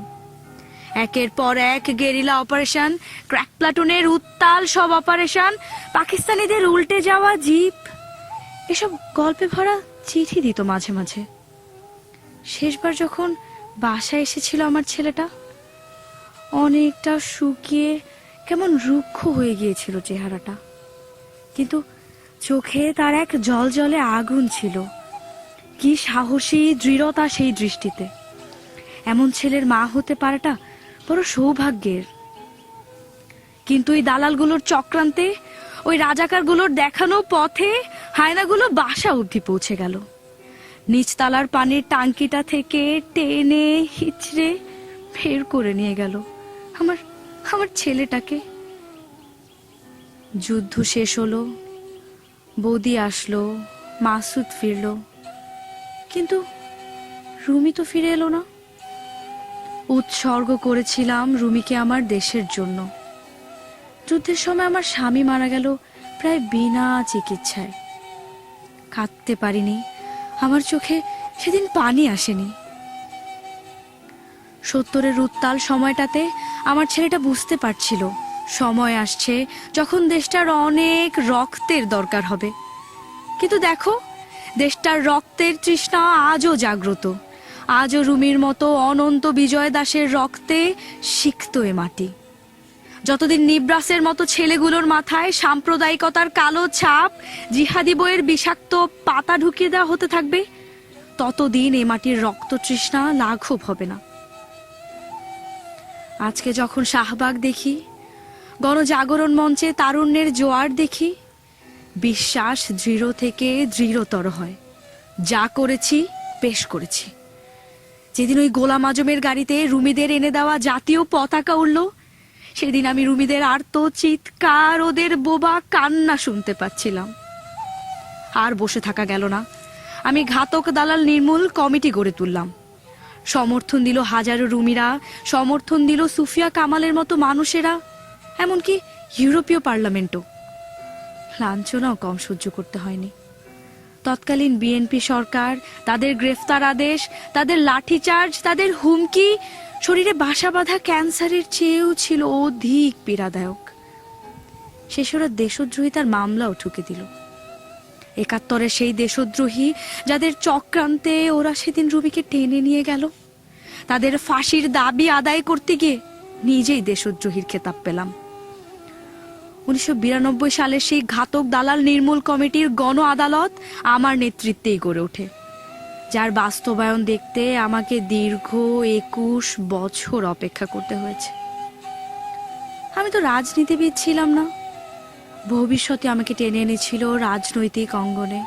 একের পর এক গেরিলা অপারেশন, ক্র্যাক প্লাটুনের উত্তাল সব অপারেশন, পাকিস্তানিদের উল্টে যাওয়া জিপ, এসব গল্পে ভরা চিঠি দিত মাঝে মাঝে। শেষবার যখন বাসায় এসেছিল আমার ছেলেটা, অনেকটা শুকিয়ে কেমন রুক্ষ হয়ে গিয়েছিল চেহারাটা, কিন্তু চোখে তার এক জলজলে আগুন ছিল। কি সাহসী দৃঢ়তা সেই দৃষ্টিতে! এমন ছেলের মা হতে পারাটা বড় সৌভাগ্যের। কিন্তু এই দালালগুলোর চক্রান্তে ওই রাজাকারগুলোর দেখানো পথে হায়নাগুলো বাসা অবধি পৌঁছে গেল। নিচতলার পানির টাঙ্কিটা থেকে টেনে হিচড়ে বের করে নিয়ে গেল আমার আমার ছেলেটাকে। যুদ্ধ শেষ হলো, বৌদি আসলো, মাসুদ ফিরলো, কিন্তু রুমি তো ফিরে এলো না। উৎসর্গ করেছিলাম রুমিকে আমার দেশের জন্য। যুদ্ধের সময় আমার স্বামী মারা গেল প্রায় বিনা চিকিৎসায়। কাঁদতে পারিনি, আমার চোখে সেদিন পানি আসেনি। 70-এর উত্তাল সময়টাতে আমার ছেলেটা বুঝতে পারছিল সময় আসছে যখন দেশটার অনেক রক্তের দরকার হবে। কিন্তু দেখো, দেশটার রক্তের তৃষ্ণা আজও জাগ্রত। আজও রুমির মতো অনন্ত বিজয় দাসের রক্তে সিক্ত এ মাটি। যতদিন নিব্রাসের মতো ছেলেগুলোর মাথায় সাম্প্রদায়িকতার কালো ছাপ, জিহাদি বইয়ের বিষাক্ত পাতা ঢুকিয়ে দেওয়া হতে থাকবে, ততদিন এ মাটির রক্ত তৃষ্ণা লাঘব হবে না। আজকে যখন শাহবাগ দেখি, গণজাগরণ মঞ্চে তারুণ্যের জোয়ার দেখি, বিশ্বাস দৃঢ় থেকে দৃঢ়তর হয়। যা করেছি বেশ করেছি। যেদিন ওই গোলাম আজমের গাড়িতে রুমিদের এনে দেওয়া জাতীয় পতাকা উড়ল, সেদিন আমি রুমিদের আর্ত চিৎকার, ওদের বোবা কান্না শুনতে পাচ্ছিলাম। আর বসে থাকা গেল না। আমি ঘাতক দালাল নির্মূল কমিটি গড়ে তুললাম। সমর্থন দিল হাজারো রুমিরা, সমর্থন দিল সুফিয়া কামালের মতো মানুষেরা, এমনকি ইউরোপীয় পার্লামেন্টও। লাঞ্ছনাও কম সহ্য করতে হয়নি। তৎকালীন বিএনপি সরকার, তাদের গ্রেফতার আদেশ, তাদের লাঠিচার্জ, তাদের হুমকি শরীরে বাসা বাঁধা ক্যান্সারের চেয়েও ছিল অধিক পীড়াদায়ক। শেষে ওরা দেশদ্রোহিতার মামলাও ঠুকে দিল। ৭১-এর সেই দেশদ্রোহী যাদের চক্রান্তে ওরা সেদিন রুমিকে টেনে নিয়ে গেল, তাদের ফাঁসির দাবি আদায় করতে গিয়ে নিজেই দেশদ্রোহীর খেতাব পেলাম। ১৯৯২ সালের সেই ঘাতক দালাল নির্মূল কমিটির গণ আদালত আমার নেতৃত্বেই গড়ে ওঠে, যার বাস্তবায়ন দেখতে আমাকে দীর্ঘ ২১ বছর অপেক্ষা করতে হয়েছে। আমি তো রাজনীতিবিদ ছিলাম না, ভবিষ্যতে আমাকে টেনে এনেছিল রাজনৈতিক অঙ্গনে।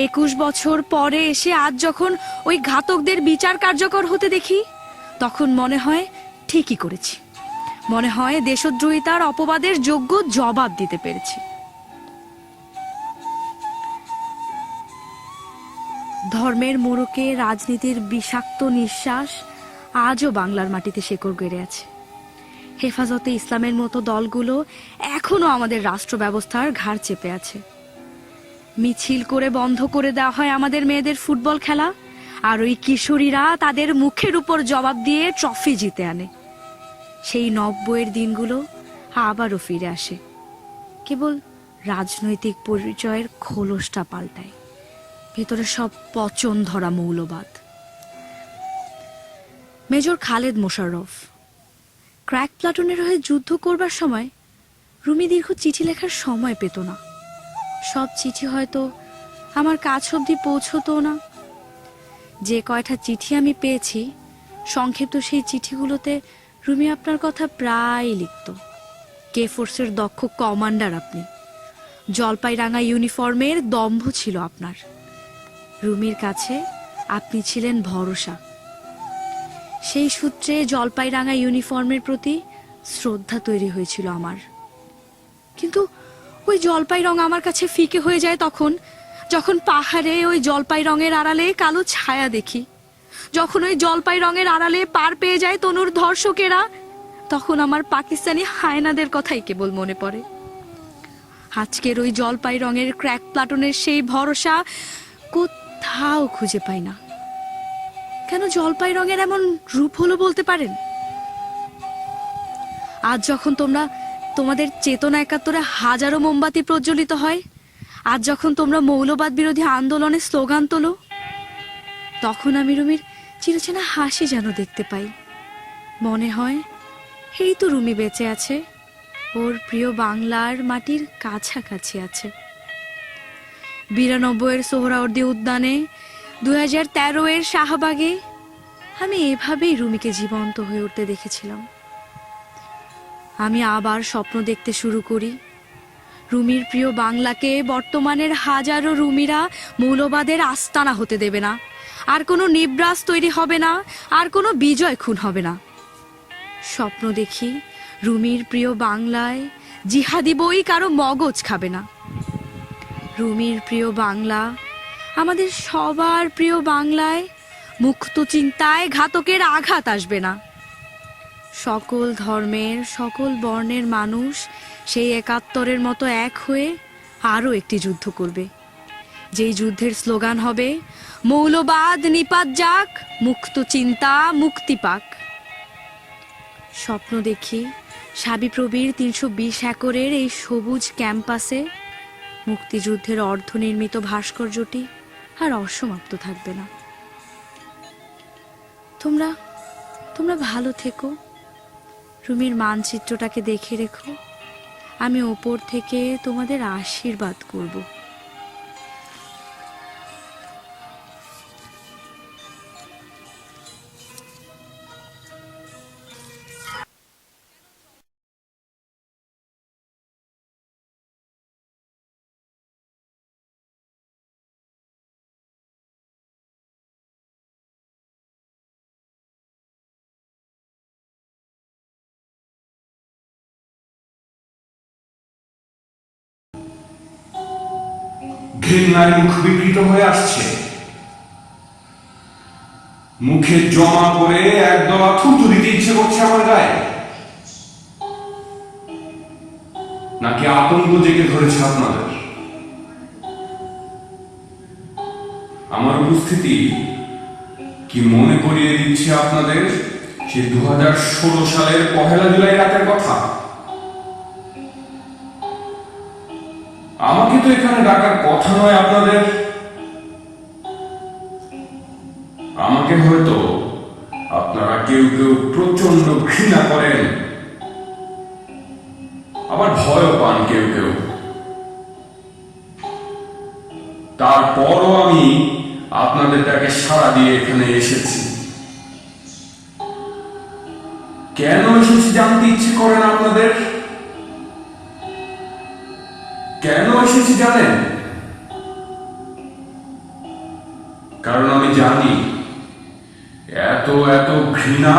২১ বছর পরে এসে আজ যখন ওই ঘাতকদের বিচার কার্যকর হতে দেখি, তখন মনে হয় ঠিকই করেছি। মনে হয় দেশদ্রোহিতার অপবাদের যোগ্য জবাব দিতে পেরেছি। ধর্মের মোড়কে রাজনীতির বিষাক্ত নিঃশ্বাস আজও বাংলার মাটিতে শেকড় গেড়ে আছে। হেফাজতে ইসলামের মতো দলগুলো এখনো আমাদের রাষ্ট্র ব্যবস্থার ঘাড় চেপে আছে। মিছিল করে বন্ধ করে দেওয়া হয় আমাদের মেয়েদের ফুটবল খেলা, আর ওই কিশোরীরা তাদের মুখের উপর জবাব দিয়ে ট্রফি জিতে আনে। সেই ৯০-এর দিনগুলো আবারও ফিরে আসে, কেবল রাজনৈতিক পরিচয়ের খোলসটা পাল্টায়, ভেতরে সব পচন ধরা মৌলবাদ। মেজর খালেদ মোশাররফ ক্র্যাক প্লাটুনের হয়ে যুদ্ধ করবার সময় রুমি দীর্ঘ চিঠি লেখার সময় পেত না। সব চিঠি হয়তো আমার কাছ অবধি পৌঁছতো না। যে কয়টা চিঠি আমি পেয়েছি, সংক্ষিপ্ত সেই চিঠিগুলোতে রুমি আপনার কথা প্রায় লিখত। কে ফোর্সের দক্ষ কমান্ডার আপনি, জলপাইরাঙা ইউনিফর্মের দম্ভ ছিল আপনার। রুমির কাছে আপনি ছিলেন ভরসা। সেই সূত্রে জলপাইরাঙা ইউনিফর্মের প্রতি শ্রদ্ধা তৈরি হয়েছিল আমার। কিন্তু ওই জলপাই রং আমার কাছে ফিকে হয়ে যায় তখন, যখন পাহাড়ে ওই জলপাই রঙের আড়ালে কালো ছায়া দেখি, যখন ওই জলপাই রঙের আড়ালে পার পেয়ে যায় তনুর ধর্ষকেরা, তখন আমার পাকিস্তানি হায়নাদের কথাই কেবল মনে পড়ে। আজকের ওই জলপাই রঙের ক্র্যাক প্লাটুনের সেই ভরসা কোথাও খুঁজে পাই না। কেন জলপাই রঙের এমন রূপ হলো বলতে পারেন? আজ যখন তোমাদের চেতনা ৭১-এ হাজারো মোমবাতি প্রজ্বলিত হয়, আজ যখন তোমরা মৌলবাদ বিরোধী আন্দোলনে স্লোগান তোলো, তখন আমি রুমির চিরচেনা হাসি যেন দেখতে পাই। মনে হয় এই তো রুমি বেঁচে আছে, ওর প্রিয় বাংলার মাটির কাছাকাছি আছে। ৯২-এর সোহরাওয়ার্দী উদ্যানে, ২০১৩-এর শাহবাগে আমি এভাবেই রুমিকে জীবন্ত হয়ে উঠতে দেখেছিলাম। আমি আবার স্বপ্ন দেখতে শুরু করি, রুমির প্রিয় বাংলাকে বর্তমানের হাজারো রুমিরা মৌলবাদের আস্তানা হতে দেবে না। আর কোনো নিবরাস তৈরি হবে না, আর কোনো বিজয় খুন হবে না। স্বপ্ন দেখি রুমির প্রিয় বাংলায় জিহাদি বই কারো মগজ খাবে না। রুমির প্রিয় বাংলা, আমাদের সবার প্রিয় বাংলায় মুক্ত চিন্তায় ঘাতকের আঘাত আসবে না। সকল ধর্মের, সকল বর্ণের মানুষ সেই ৭১-এর মতো এক হয়ে আরও একটি যুদ্ধ করবে, যেই যুদ্ধের স্লোগান হবে মৌলবাদ নিপাত যাক, মুক্ত চিন্তা মুক্তি পাক। স্বপ্ন দেখি শাবিপ্রবির ৩২০ একরের এই সবুজ ক্যাম্পাসে মুক্তিযুদ্ধের অর্ধনির্মিত ভাস্কর্যটি আর অসমাপ্ত থাকবে না। তোমরা ভালো থেকো। রুমির মানচিত্রটাকে দেখে রেখো। আমি ওপর থেকে তোমাদের আশীর্বাদ করব। ঘৃণায় মুখ বিকৃত হয়ে আসছে, মুখে জমা করে একদলা থুতু দিতে ইচ্ছে করছে আমার গায়ে। নাকি আতঙ্ক জেগে ধরেছে আপনাদের? আমার উপস্থিতি কি মনে করিয়ে দিচ্ছে আপনাদের সেই ২০১৬ সালের ১লা জুলাই রাতের কথা? আমাকে তো এখানে ডাকার কথা নয় আপনাদের। আমাকে হয়তো আপনারা কেউ কেউ প্রচন্ড ঘৃণা করেন, আবার ভয়ও পান কেউ কেউ। তারপরও আমি আপনাদের ডাকে সাড়া দিয়ে এখানে এসেছি। কেন এসেছি জানতে ইচ্ছে করেন আপনাদের? কেন এসেছি জানেন? কারণ আমি জানি এত এত ঘৃণা,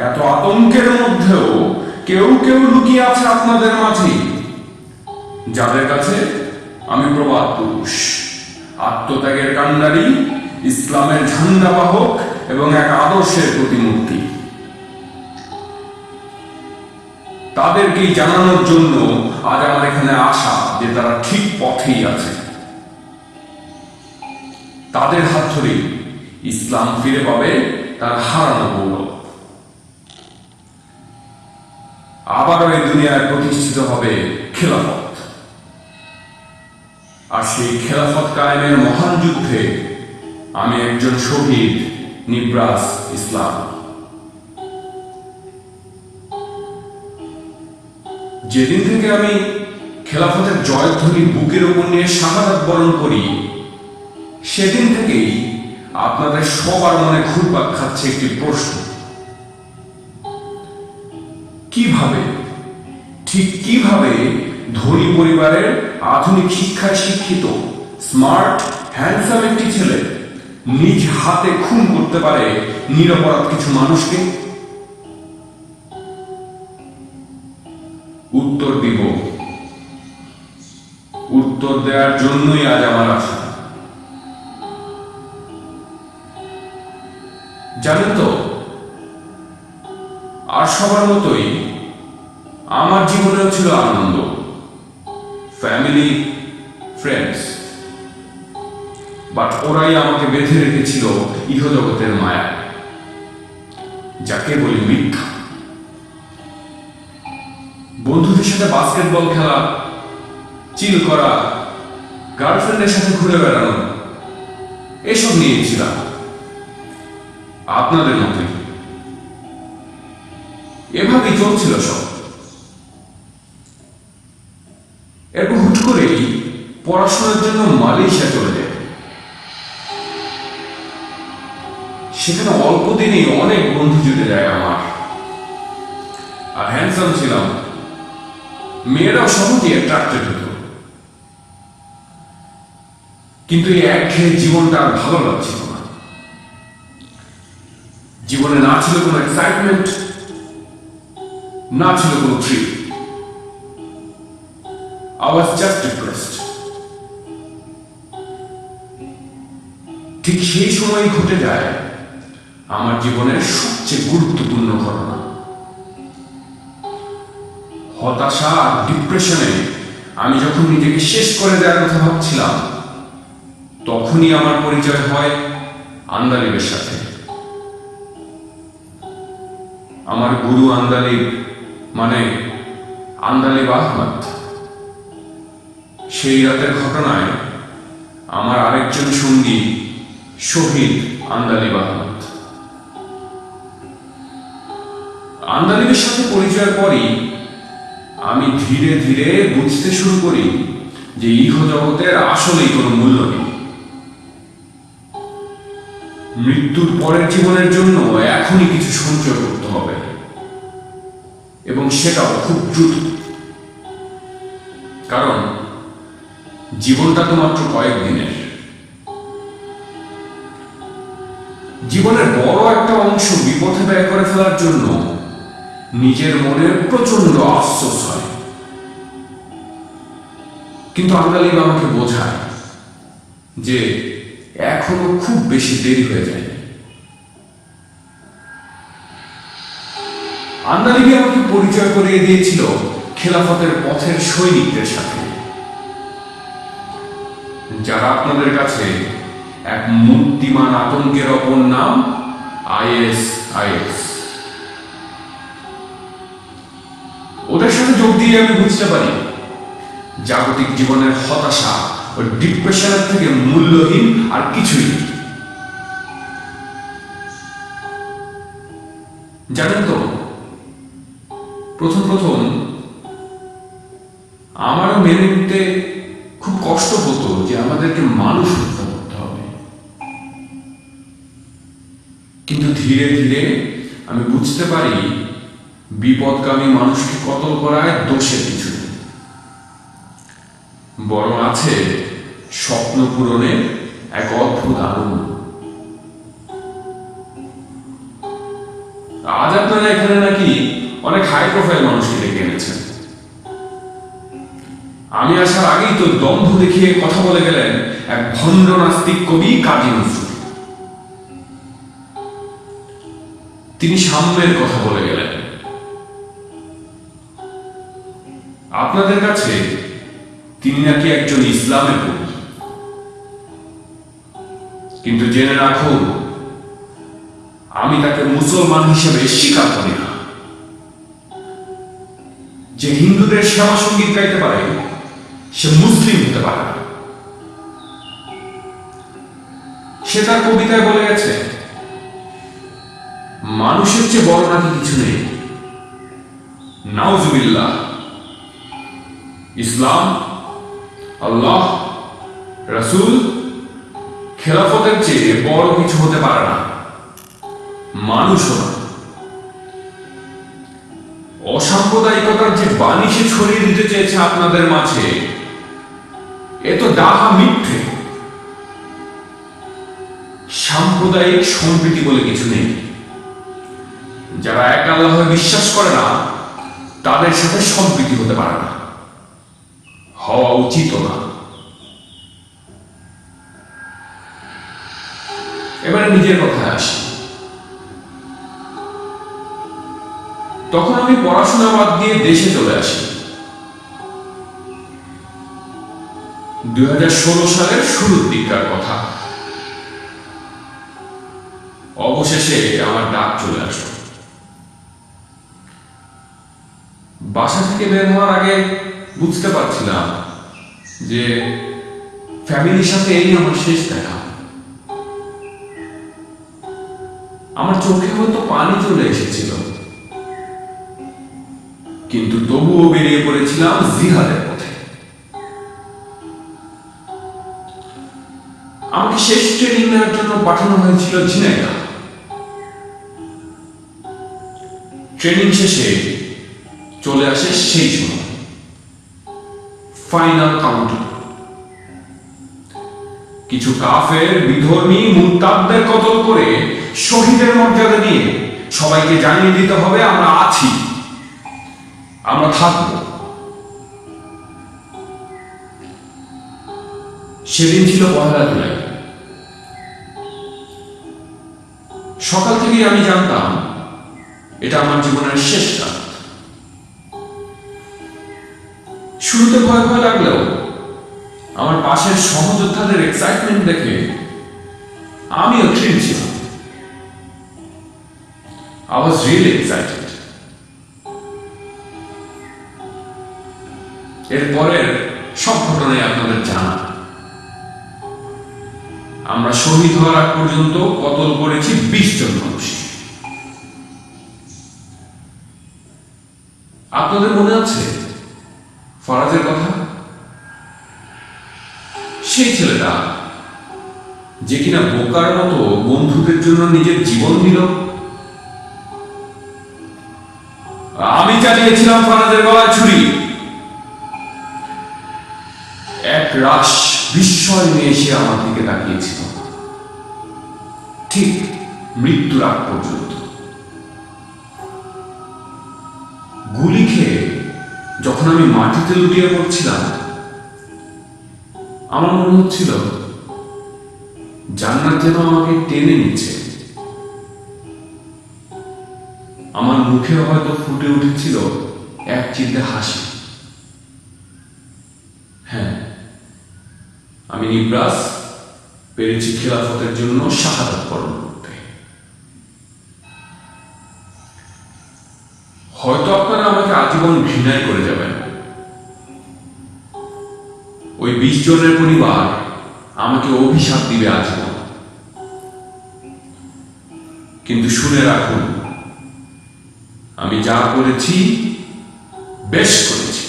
এত আতঙ্কের মধ্যেও কেউ কেউ লুকিয়ে আছে আপনাদের মাঝে, যাদের কাছে আমি প্রবাদ পুরুষ, আত্মত্যাগের কান্ডারি, ইসলামের ঝান্ডাবাহক এবং এক আদর্শের প্রতিমূর্তি। তাদেরকেই জানানোর জন্য আজ আমার এখানে আসা যে তারা ঠিক পথেই আছে। তাদের হাত ধরে ইসলাম ফিরে পাবে তার হারানো গৌরব। আবারও এই দুনিয়ায় প্রতিষ্ঠিত হবে খেলাফত। আর সেই খেলাফত কায়েমের মহান যুদ্ধে আমি একজন শহীদ, নিবরাস ইসলাম। যেদিন থেকে আমি খেলাফতের জয়ধ্বনি বুকের উপর নিয়ে শাহাদাত বরণ করি, সেদিন থেকেই আপনাদের সবার মনে ঘুরপাক খাচ্ছে একটি প্রশ্ন: কিভাবে, ঠিক কিভাবে ধনী পরিবারের আধুনিক শিক্ষায় শিক্ষিত, স্মার্ট, হ্যান্ডসাম একটি ছেলে নিজ হাতে খুন করতে পারে নিরপরাধ কিছু মানুষকে? উত্তর দিব। উত্তর দেওয়ার জন্যই আজ আমার আসা। জানেন তো, আর সবার মতোই আমার জীবনেও ছিল আনন্দ, ফ্যামিলি, ফ্রেন্ডস, বাট ওরাই আমাকে বেঁধে রেখেছিল ইহজগতের মায়া, যাকে বলি মিথ্যা। বন্ধুদের সাথে বাস্কেটবল খেলা, চিল করা, গার্লফ্রেন্ডের সাথে ঘুরে বেড়ানো, এসব নিয়েছিলাম আপনাদের মতোই। এভাবেই চলছিল সব। এরপর হুট করেই পড়াশোনার জন্য মালয়েশিয়া চলে যায়। সেখানে অল্প দিনেই অনেক বন্ধু জুটে যায় আমার। আর হ্যান্ডসাম ছিলাম, মেয়েরাও সহজেই অ্যাট্রাক্টেড হতো। কিন্তু এই একঘেয়ে জীবনটা আর ভালো লাগছিল না। জীবনে না ছিল কোনো এক্সাইটমেন্ট, না ছিল কোনো thrill. I was just depressed. ঠিক সেই সময় ঘটে যায় আমার জীবনের সবচেয়ে গুরুত্বপূর্ণ ঘটনা। হতাশা আর ডিপ্রেশনে আমি যখন নিজেকে শেষ করে দেওয়ার কথা ভাবছিলাম, তখনই আমার পরিচয় হয় আন্দালিবের সাথে। আমার গুরু আন্দালিব মানে আন্দালিব আহমদ। সেই রাতের ঘটনায় আমার আরেকজন সঙ্গী শহীদ আন্দালিব আহমদ। আন্দালিবের সাথে পরিচয়ের পরই আমি ধীরে ধীরে বুঝতে শুরু করি যে ইহজগতের আসলেই কোনো মূল্য নেই। মৃত্যুর পরের জীবনের জন্য এখনই কিছু সঞ্চয় করতে হবে, এবং সেটাও খুব দ্রুত। কারণ জীবনটা তো মাত্র কয়েকদিনের। জীবনের বড় একটা অংশ বিপথে ব্যয় করে ফেলার জন্য নিজের মনের প্রচন্ড আফসোস হয়। কিন্তু আন্দালিব আমাকে বোঝায় যে এখনো খুব বেশি দেরি হয়ে যায়। আন্দালিবি আমাকে পরিচয় করিয়ে দিয়েছিল খেলাফতের পথের সৈনিকদের সাথে, যারা আপনাদের কাছে এক মূর্তিমান আতঙ্কের অপর নাম ISIS। ওদের সাথে যোগ দিয়ে আমি বুঝতে পারি জাগতিক জীবনের হতাশা ও ডিপ্রেশনের থেকে মূল্যহীন আর কিছুই নেই। জানেন তো, প্রথম আমারও মেনে নিতে খুব কষ্ট হতো যে আমাদেরকে মানুষ হত্যা করতে হবে। কিন্তু ধীরে ধীরে আমি বুঝতে পারি বিপদগামী মানুষকে কতল করায় দোষের কিছু নেই, বরং আছে স্বপ্ন পূরণের এক অদ্ভুত আনন্দ। আজ আপনারা এখানে নাকি অনেক হাই প্রোফাইল মানুষকে ডেকে এনেছেন। আমি আসার আগেই তো দম্ভ দেখিয়ে কথা বলে গেলেন এক ভণ্ড নাস্তিক কবি কাজী নজরুল। তিনি সাম্যের কথা বলে গেলেন। আপনাদের কাছে তিনি নাকি একজন ইসলামের কবি। কিন্তু জেনে রাখুন, আমি তাকে মুসলমান হিসেবে স্বীকার করি না। যে হিন্দুদের শ্যামা সঙ্গীত গাইতে পারে সে মুসলিম হতে পারে না। সে তার কবিতায় বলে গেছে, মানুষের চেয়ে বড় নাকি কিছু নেই। নাউজুবিল্লাহ। ইসলাম, আল্লাহ, রাসূল, খেলাফতের চেয়ে বড় কিছু হতে পারে না, মানুষও না। অসাম্প্রদায়িকতার যে বাণী সে ছড়িয়ে দিতে চেয়েছে আপনাদের মাঝে, এ তো ডাহা মিথ্যে। সাম্প্রদায়িক সম্প্রীতি বলে কিছু নেই। যারা এক আল্লাহকে বিশ্বাস করে না তাদের সাথে সম্প্রীতি হতে পারে না, হওয়া উচিত না। এবারে নিজের কথায় আসি। তখন আমি পড়াশোনা বাদ দিয়ে দেশে চলে আসি। 2016 সালের শুরুর দিককার কথা। অবশেষে আমার ডাক চলে আসলো। বাসা থেকে বের হওয়ার আগে বুঝতে পারছিলাম যে ফ্যামিলির সাথে এই আমার শেষ দেখা। আমার চোখে হয়তো পানি চলে এসেছিল, কিন্তু তবুও বেরিয়ে পড়েছিলাম জিহাদের পথে। আমাকে শেষ ট্রেনিং নেওয়ার জন্য পাঠানো হয়েছিল ঝিনাইদহ। ট্রেনিং শেষে চলে আসে সেই সময় ফাইনাল কাউন্টিং। কিছু কাফের বিধর্মী মুরতাদদের কতল করে শহীদের মর্যাদা দিয়ে সবাইকে জানিয়ে দিতে হবে আমরা আছি, আমরা থাকব। সেদিন ছিল 1 জুলাই। সকাল থেকেই আমি জানতাম এটা আমার জীবনের শেষ রাত। শুরুতে ভয় ভয় লাগলেও আমার পাশের সহযোদ্ধাদের এক্সাইটমেন্ট দেখে আমিও থ্রিল ছিলাম। I was really excited. এরপরের সব ঘটনাই আপনাদের জানা। আমরা শহীদ হওয়ার আগ পর্যন্ত কতল করেছি 20 জন মানুষ। আপনাদের মনে আছে ফরাজের কথা? সেই ছেলেটা যে কিনা বোকার মতো বন্ধুদের জন্য নিজের জীবন দিল। আমি চালিয়েছিলাম ফরাজের গলায় ছুরি। এক রাশ বিস্ময় নিয়ে এসে আমার দিকে তাকিয়েছিল, ঠিক মৃত্যুর আগ পর্যন্ত। গুলি খেয়ে যখন আমি মাটিতে লুটিয়ে পড়ছিলাম, আমার মনে হচ্ছিল জান্নাত যেন আমাকে টেনে নিচ্ছে। আমার মুখে হয়তো ফুটে উঠেছিল এক চিলতে হাসি। হ্যাঁ, আমি নিব্রাস পেরেছি খেলাফতের জন্য শাহাদাত বরণ করতে। হয়তো আপনারা আমাকে আজীবন ঘৃণায় করে যাবেন। ওই 20 জনের পরিবার আমাকে অভিশাপ দিবে আজীবন। কিন্তু শুনে রাখুন, আমি যা করেছি বেশ করেছি।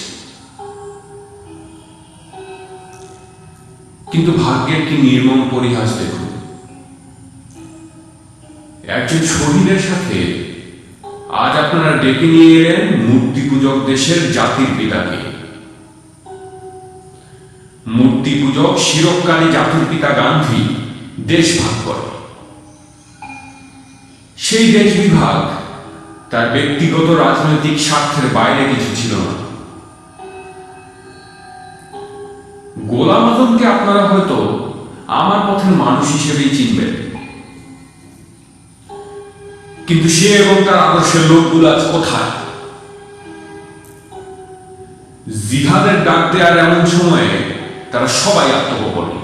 কিন্তু ভাগ্যের কি নির্মম পরিহাস দেখুন। একজন শহীদের সাথে আজ আপনারা ডেকে নিয়ে এলেন মূর্তি পূজক দেশের জাতির পিতাকে। মূর্তি পূজক শিরককারী জাতির পিতা গান্ধী দেশ ভাগ করে। সেই দেশ বিভাগ তার ব্যক্তিগত রাজনৈতিক স্বার্থের বাইরে কিছু ছিল না। গোলাম আজমকে আপনারা হয়তো আমার পথের মানুষ হিসেবেই চিনবেন, কিন্তু সে এবং তার আদর্শের লোকগুলো আজ কোথায়? জিহাদের ডাক দেওয়ার এমন সময়ে তারা সবাই আত্মগোপনে।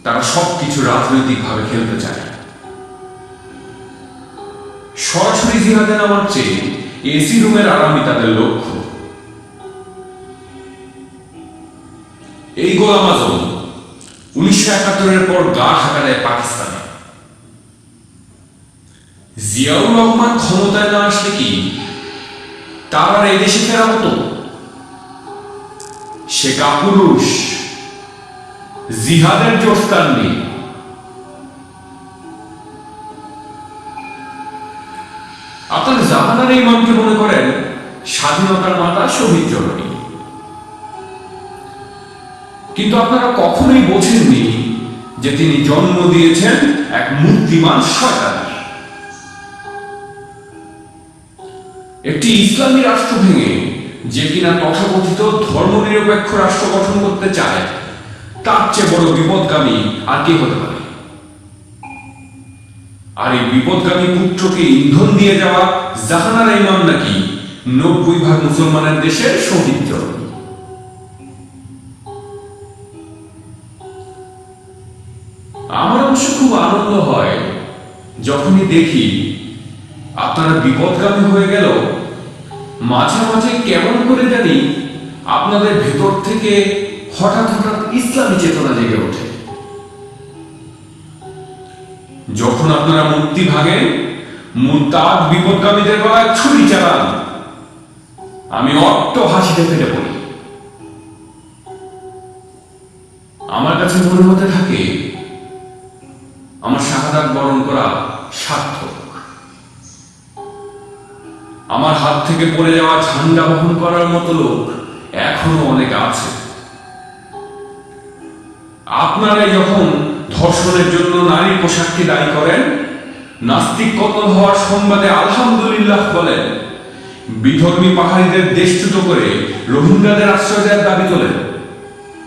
তারা সবকিছু রাজনৈতিক ভাবে খেলতে চায়। সরাসরি জিহাদে নামার চেয়ে এসি রুমের আরামই তাদের লক্ষ্য। এই গোলাম আজম 1971-এর পর গা ঢাকা দেয় পাকিস্তানে। জিয়াউর রহমান ক্ষমতায় না আসলে কি তার আর এদেশে ফেরা হতো? সে কাপুরুষ, জিহাদের জোস্তার নেই। আপনার জাহানারা ইমামকে মনে করেন স্বাধীনতার মাতা, শহীদ জননী, কিন্তু আপনারা কখনোই বোঝেননি যে তিনি জন্ম দিয়েছেন এক মূর্তিমান শয়তানের। একটি ইসলামী রাষ্ট্র ভেঙে যে কিনা তথাকথিত ধর্মনিরপেক্ষ রাষ্ট্র গঠন করতে চায়, তার চেয়ে বড় বিপদগামী আর কে হতে পারে? আর এই বিপদগামী পুত্রকে ইন্ধন দিয়ে যাওয়া জাহানারা ইমাম নাকি 90% মুসলমানের দেশের শহীদ জননী। আমার অবশ্য খুব আনন্দ হয় যখনই দেখি আপনারা বিপদগামী হয়ে গেল মাঝে মাঝে কেমন করে জানি আপনাদের ভেতর থেকে হঠাৎ হঠাৎ ইসলামী চেতনা জেগে ওঠে। যখন আপনারা মূর্তি ভাঙেন, মুরতাদ বিপদগামীদের গলায় ছুরি চালান, আমি অট্ট হাসিতে ফেটে পড়ি। আমার কাছে মনে হতে থাকে আমার শাহাদাত বরণ করা সার্থক। আমার হাত থেকে পড়ে যাওয়া ঝান্ডা বহন করার মতো লোক এখনো অনেক আছে। আপনারাই যখন ধর্ষণের জন্য নারী পোশাককে দায়ী করেন, নাস্তিক কতল হওয়ার সংবাদে আলহামদুলিল্লাহ বলেন, বিধর্মী পাহাড়িদের দেশচ্যুত করে রোহিঙ্গাদের আশ্রয় দেওয়ার দাবি তোলেন,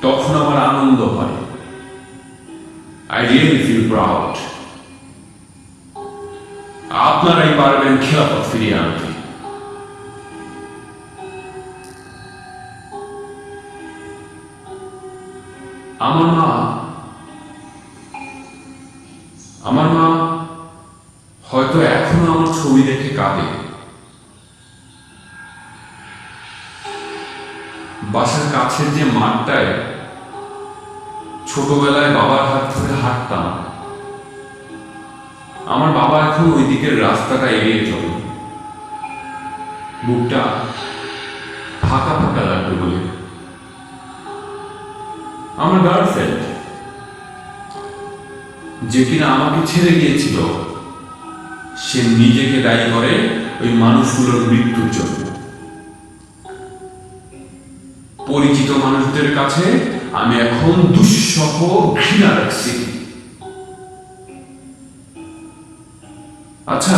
তখন আমার আনন্দ হয়। I really feel proud. আপনারাই পারবেন খেলাফত ফিরিয়ে আনতে। আমার মা হয়তো এখনো আমার ছবি দেখে কাঁদে। বাসার কাছের যে মাঠটায় ছোটবেলায় বাবার হাত ধরে হাঁটতাম, আমার বাবা এখন ওই দিকের রাস্তাটা এড়িয়ে চলে। বুকটা ফাঁকা ফাঁকা লাগবে বলে। আমার গার্লফ্রেন্ড, যে কিনা আমাকে ছেড়ে গিয়েছিল, সে নিজেকে দায়ী করে ওই মানুষগুলোর মৃত্যুর জন্য। পরিচিত মানুষদের কাছে আমি এখন দুঃসহ ঘৃণা রাখছি। আচ্ছা,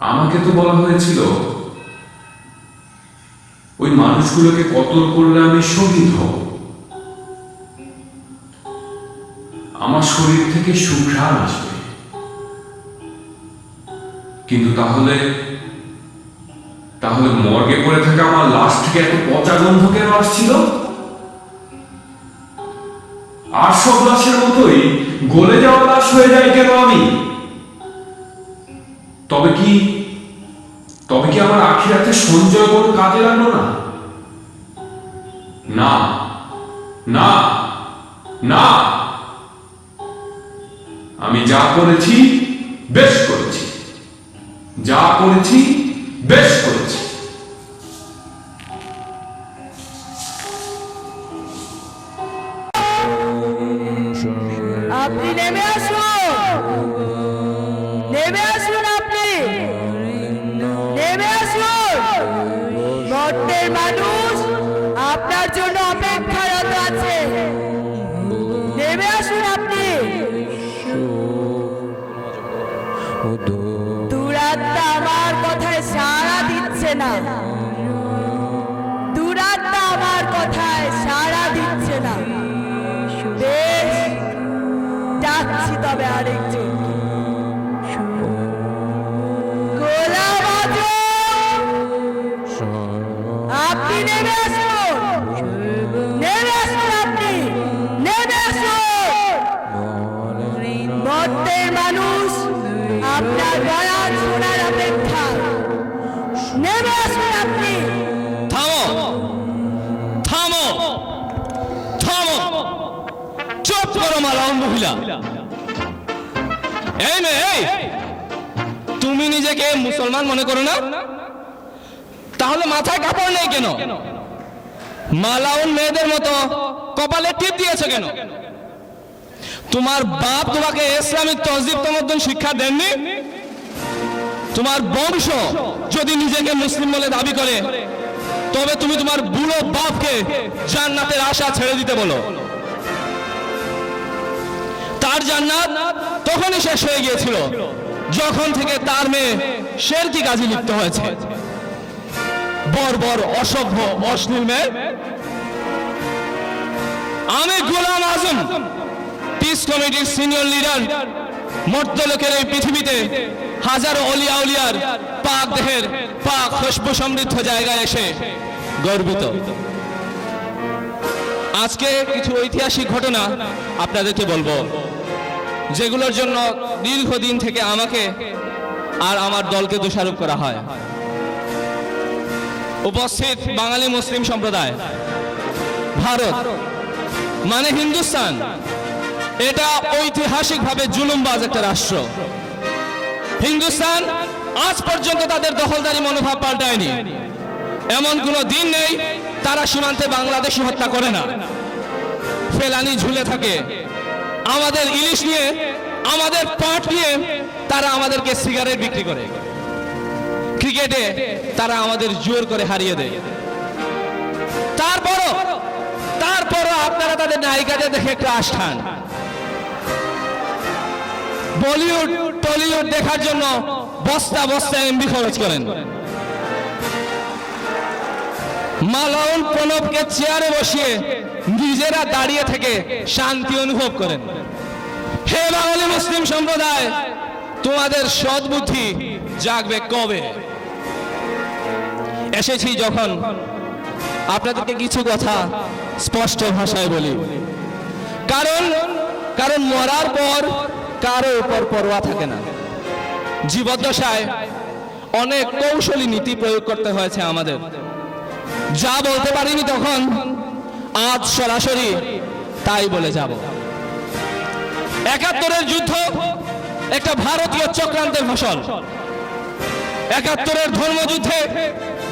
আমাকে তো বলা হয়েছিল ওই মানুষগুলোকে কতল করলে আমি শহীদ হব, আমার শরীর থেকে সুঘ্রাণ আসবে। কিন্তু তাহলে মর্গে পড়ে থাকা আমার লাশ থেকে এত পচা গন্ধ কেন আসছিল? আর সব লাশের মতোই গলে যাওয়া লাশ হয়ে যায় কেন আমি? তবে কি আমার আখিরাতে সঞ্চয় কোনো কাজে লাগলো না? না না না, আমি যা করেছি বেশ করেছি, যা করেছি বেশ করেছি। আপনি নেমে আসুন, নেমে আসুন, আপনি নেমে আসুন। মর্তের মানুষ আপনার জন্য অপেক্ষারত আছে। নেমে আসুন আপনি। দুরাত্মা আমার কথায় সাড়া দিচ্ছে না, দুরাত্মা আমার কথায় সাড়া দিচ্ছে না। বেশ, ডাকছি তবে আরেকজন। গোলাম আজম, আপনি নেমে আসুন, নেমে আসুন, আপনি নেমে আসুন। মর্তের মানুষ আপনার বয়ান শোনার অপেক্ষা। নেমে আসুন আপনি। থামো থামো থামো, চুপ করো মালাউন মহিলা। এই মেয়ে, তুমি নিজেকে মুসলমান মনে করো না? তাহলে মাথায় কাপড় নেই কেন? মালাউন মেয়েদের মতো কপালে টিপ দিয়েছো কেন? তোমার বাপ তোমাকে ইসলামিক তহজিব তমদ্দুন শিক্ষা দেননি? তোমার বংশ যদি নিজেকে মুসলিম বলে দাবি করে, তবে তুমি তোমার বুড়ো বাপকে জান্নাতের আশা ছেড়ে দিতে বলো। তার জান্নাত তখনই শেষ হয়ে গিয়েছিল যখন থেকে তার মেয়ে শিরকি কাজে লিপ্ত হয়েছে। বর্বর, অসভ্য, অশ্লীল মেয়ে। আমি গোলাম আজম, পিস কমিটির সিনিয়র লিডার, মর্তলোকের এই পৃথিবীতে হাজারো অলিয়া উলিয়ার পাক দেহের পাক খুশবু সমৃদ্ধ জায়গায় এসে গর্বিত। আজকে কিছু ঐতিহাসিক ঘটনা আপনাদেরকে বলবো, যেগুলোর জন্য দীর্ঘদিন থেকে আমাকে আর আমার দলকে দোষারোপ করা হয়। উপস্থিত বাঙালি মুসলিম সম্প্রদায়, ভারত মানে হিন্দুস্তান, এটা ঐতিহাসিকভাবে জুলুমবাজ একটা রাষ্ট্র। হিন্দুস্তান আজ পর্যন্ত তাদের দখলদারি মনোভাব পাল্টায়নি। এমন কোনো দিন নেই তারা সীমান্তে বাংলাদেশি হত্যা করে না। ফেলানি ঝুলে থাকে। আমাদের ইলিশ নিয়ে, আমাদের পাট নিয়ে তারা আমাদেরকে সিগারেট বিক্রি করে। ক্রিকেটে তারা আমাদের জোর করে হারিয়ে দেয়। তারপরও আপনারা তাদের নায়িকাদের দেখে একটু আষ্ঠান। বলিউড টলিউড দেখার জন্য বস্তা বস্তা এমবি খরচ করেন। মালাউন প্রণবকে চেয়ারে বসিয়ে নিজেরা দাঁড়িয়ে থেকে শান্তি অনুভব করেন। হে বাঙালি মুসলিম সম্প্রদায়, তোমাদের সদ্বুদ্ধি জাগবে কবে? এসেছি যখন আপনাদেরকে কিছু কথা স্পষ্ট ভাষায় বলি, কারণ মরার পর কারো উপর পরোয়া থাকে না। জীবদ্দশায় অনেক কৌশলী নীতি প্রয়োগ করতে হয়েছে আমাদের। যা বলতে পারিনি তখন, আজ সরাসরি তাই বলে যাব। ৭১-এর যুদ্ধ একটা ভারতীয় চক্রান্তের ফসল। ৭১-এর ধর্মযুদ্ধে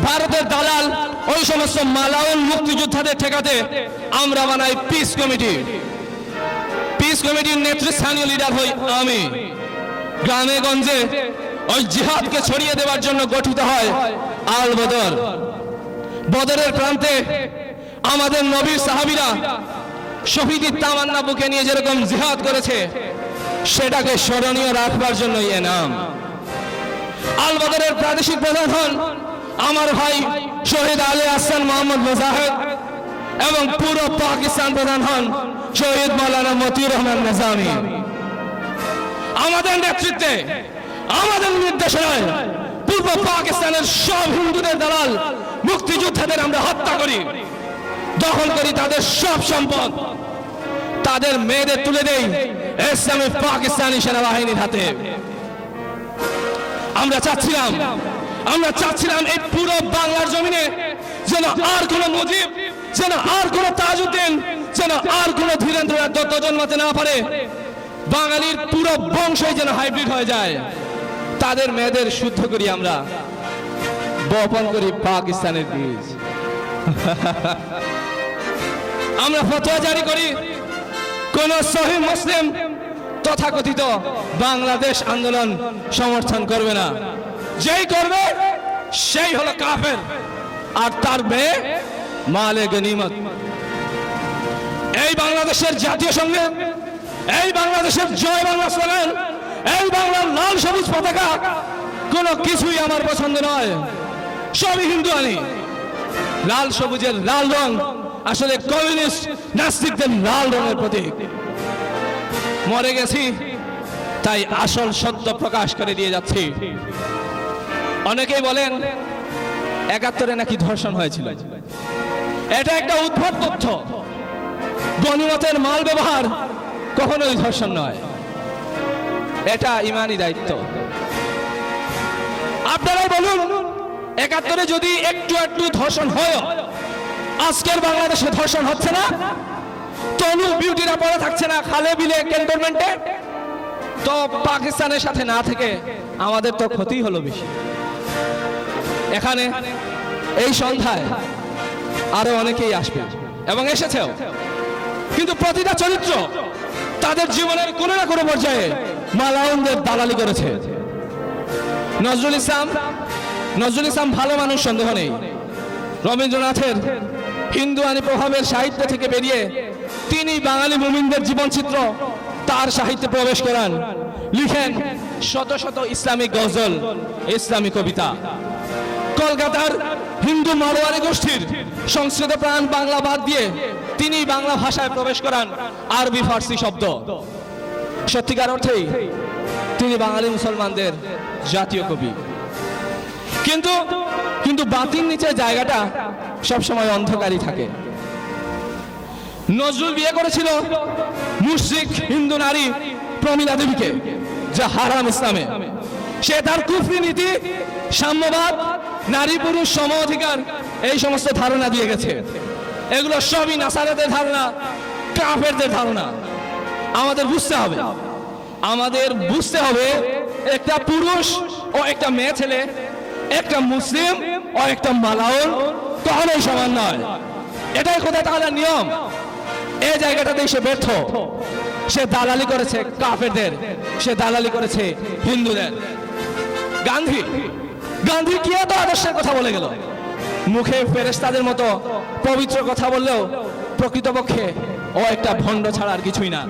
ভারতের দালাল ওই সমস্ত মালাউন মুক্তিযোদ্ধাদের ঠেকাতে আমরা বানাই পিস কমিটি। পিস কমিটির নেতৃস্থানীয় লিডার হই আমি। গ্রামে গঞ্জে ওই জিহাদকে ছড়িয়ে দেওয়ার জন্য গঠিত হয় আল বদর। বদরের প্রান্তে আমাদের নবীর সাহাবীরা শহীদের তামান্না বুকে নিয়ে যেরকম জিহাদ করেছে, সেটাকে স্মরণীয় রাখবার জন্যই এ নাম। আল বদরের প্রাদেশিক প্রধান হন আমার ভাই শহীদ আলী আহসান মোহাম্মদ মুজাহিদ, এবং পুরো পাকিস্তান প্রধান হন শহীদ মাওলানা মতিউর রহমান নিজামী। আমাদের নেতৃত্বে, আমাদের নির্দেশনায় পূর্ব পাকিস্তানের সব হিন্দুদের দালাল মুক্তিযোদ্ধাদের আমরা হত্যা করি, দখল করি তাদের সব সম্পদ, তাদের মেয়েদের তুলে দেই ইসলামী পাকিস্তানি সেনাবাহিনীর হাতে। আমরা চাচ্ছিলাম এই পুরো বাংলার জমিনে যেন আর কোন মুজিব, যেন আর কোন তাজউদ্দিন, যেন আর কোন ধীরেন্দ্র দত্ত জন্মাতে না পারে। বাঙালির পুরো বংশই যেন হাইব্রিড হয়ে যায়। তাদের মেয়েদের শুদ্ধ করি আমরা, বপন করি পাকিস্তানের বীজ। আমরা ফতোয়া জারি করি, কোন সহিহ মুসলিম তথাকথিত বাংলাদেশ আন্দোলন সমর্থন করবে না। যেই করবে সেই হলো কাফের, আর তার মেয়ে মালে গনিমত। এই বাংলাদেশের জাতীয় সঙ্গীত, এই বাংলাদেশের জয় বাংলা স্লোগান, এই বাংলার লাল সবুজ পতাকা কোনো কিছুই আমার পছন্দ নয়। সবই হিন্দু আনি। লাল সবুজের লাল রং আসলে কমিউনিস্ট নাস্তিকদের লাল রঙের প্রতীক। মরে গেছি তাই আসল সত্য প্রকাশ করে দিয়ে যাচ্ছি। অনেকেই বলেন ৭১-এ নাকি ধর্ষণ হয়েছিল। এটা একটা উদ্ভট তথ্য। গনিমতের মাল ব্যবহার কখনোই ধর্ষণ নয়, এটা ইমানি দায়িত্ব। আপনারাই বলুন, ৭১-এ যদি একটু একটু ধর্ষণ হয়, আজকের বাংলাদেশে ধর্ষণ হচ্ছে না? তনু বিউটিরা পড়ে থাকছে না খালে বিলে ক্যান্টনমেন্টে? তো পাকিস্তানের সাথে না থেকে আমাদের তো ক্ষতি হলো বেশি। এখানে এই সন্ধ্যায় আরো অনেকেই আসবে এবং এসেছেও, কিন্তু প্রতিটা চরিত্র তাদের জীবনের কোনো না কোনো পর্যায়ে মালাউনদের দালালি করেছে। নজরুল ইসলাম ভালো মানুষ, সন্দেহ নেই। রবীন্দ্রনাথের হিন্দু আনি প্রভাবের সাহিত্য থেকে বেরিয়ে তিনি বাঙালি মুমিনদের জীবনচিত্র তার সাহিত্যে প্রবেশ করান, লিখেন শত শত ইসলামিক গজল, ইসলামী কবিতা। কলকাতার হিন্দু মারোয়ারি গোষ্ঠীর সংস্কৃত প্রাণ বাংলা বাদ দিয়ে তিনি বাংলা ভাষায় প্রবেশ করান আরবি ফার্সি শব্দ। সত্যিকার অর্থেই তিনি বাঙালি মুসলমানদের জাতীয় কবি। কিন্তু বাতির নিচে জায়গাটা সবসময় অন্ধকারই থাকে। নজরুল বিয়ে করেছিল মুশরিক হিন্দু নারী প্রমীলা দেবীকে, যা হারাম ইসলামে। সে তার কুফরি নীতি, সাম্যবাদ, নারী পুরুষ সম অধিকার, এই সমস্ত ধারণা দিয়ে গেছে। এগুলো সবই নাসারাদের ধারণা, কাফেরদের ধারণা। আমাদের বুঝতে হবে একটা পুরুষ ও একটা মেয়ে ছেলে, একটা মুসলিম ও একটা মালাউন কখনোই সমান নয়। এটাই খোদা তাআলার নিয়ম। এই জায়গাটাতেই সে ব্যর্থ। সে দালালি করেছে কাফেরদের, সে দালালি করেছে হিন্দুদের। গান্ধী কি এত আদর্শের কথা বলে গেল? মুখে ফেরেশতাদের মতো পবিত্র কথা বললেও প্রকৃতপক্ষে ও একটা ভণ্ড ছাড়া আর কিছুই না।